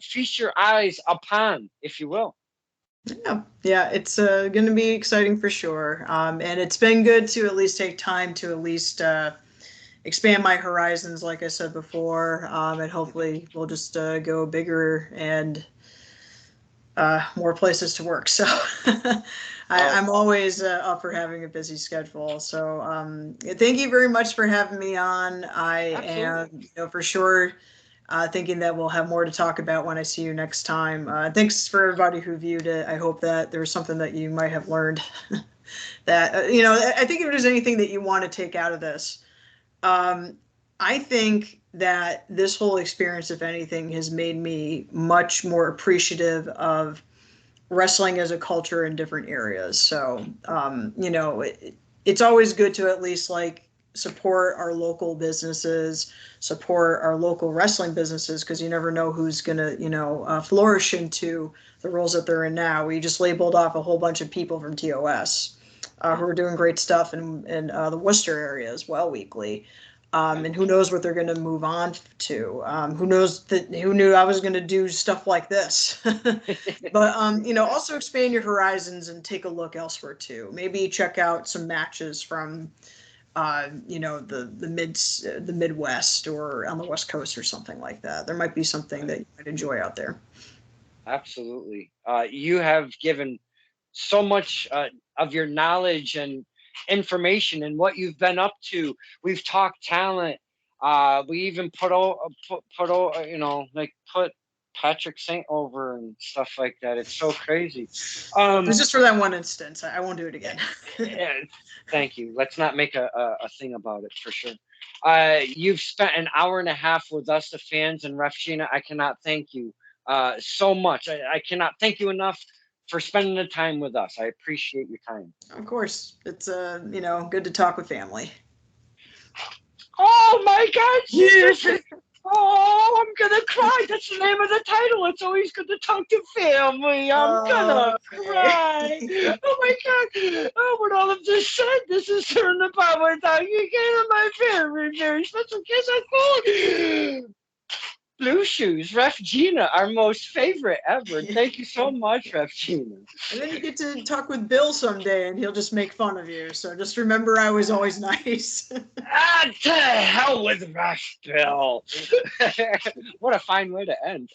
feast your eyes upon, if you will. Yeah, it's going to be exciting for sure. And it's been good to at least take time to at least expand my horizons, like I said before. And hopefully we'll just go bigger and more places to work. So I'm always up for having a busy schedule. So thank you very much for having me on. I Absolutely. am, for sure, thinking that we'll have more to talk about when I see you next time. Thanks for everybody who viewed it. I hope that there was something that you might have learned that, I think if there's anything that you want to take out of this, I think that this whole experience, if anything, has made me much more appreciative of wrestling as a culture in different areas. So, it's always good to at least like support our local businesses, support our local wrestling businesses, because you never know who's going to, flourish into the roles that they're in now. We just labeled off a whole bunch of people from TOS who are doing great stuff in the Worcester area as well weekly. And who knows what they're going to move on to? Who knows who knew I was going to do stuff like this? But also expand your horizons and take a look elsewhere too. Maybe check out some matches from the Midwest or on the West Coast or something like that. There might be something that you might enjoy out there. Absolutely. You have given so much of your knowledge and information and what you've been up to. We've talked talent. We even like put Patrick Saint over and stuff like that. It's so crazy. It was just for that one instance. I won't do it again. Thank you. Let's not make a thing about it for sure. You've spent an hour and a half with us, the fans, and Ref Gina. I cannot thank you so much. I cannot thank you enough for spending the time with us. I appreciate your time. Of course, it's good to talk with family. Oh my God, yes! Oh, I'm gonna cry. That's the name of the title. It's always good to talk to family. I'm gonna cry. Oh my God. Oh, what all of this said, this is turned the power talking again of my very, very special kiss of food. Blue Shoes, Ref Gina, our most favorite ever. Thank you so much, Ref Gina. And then you get to talk with Bill someday, and he'll just make fun of you. So just remember, I was always nice. To hell with Ref Bill. What a fine way to end.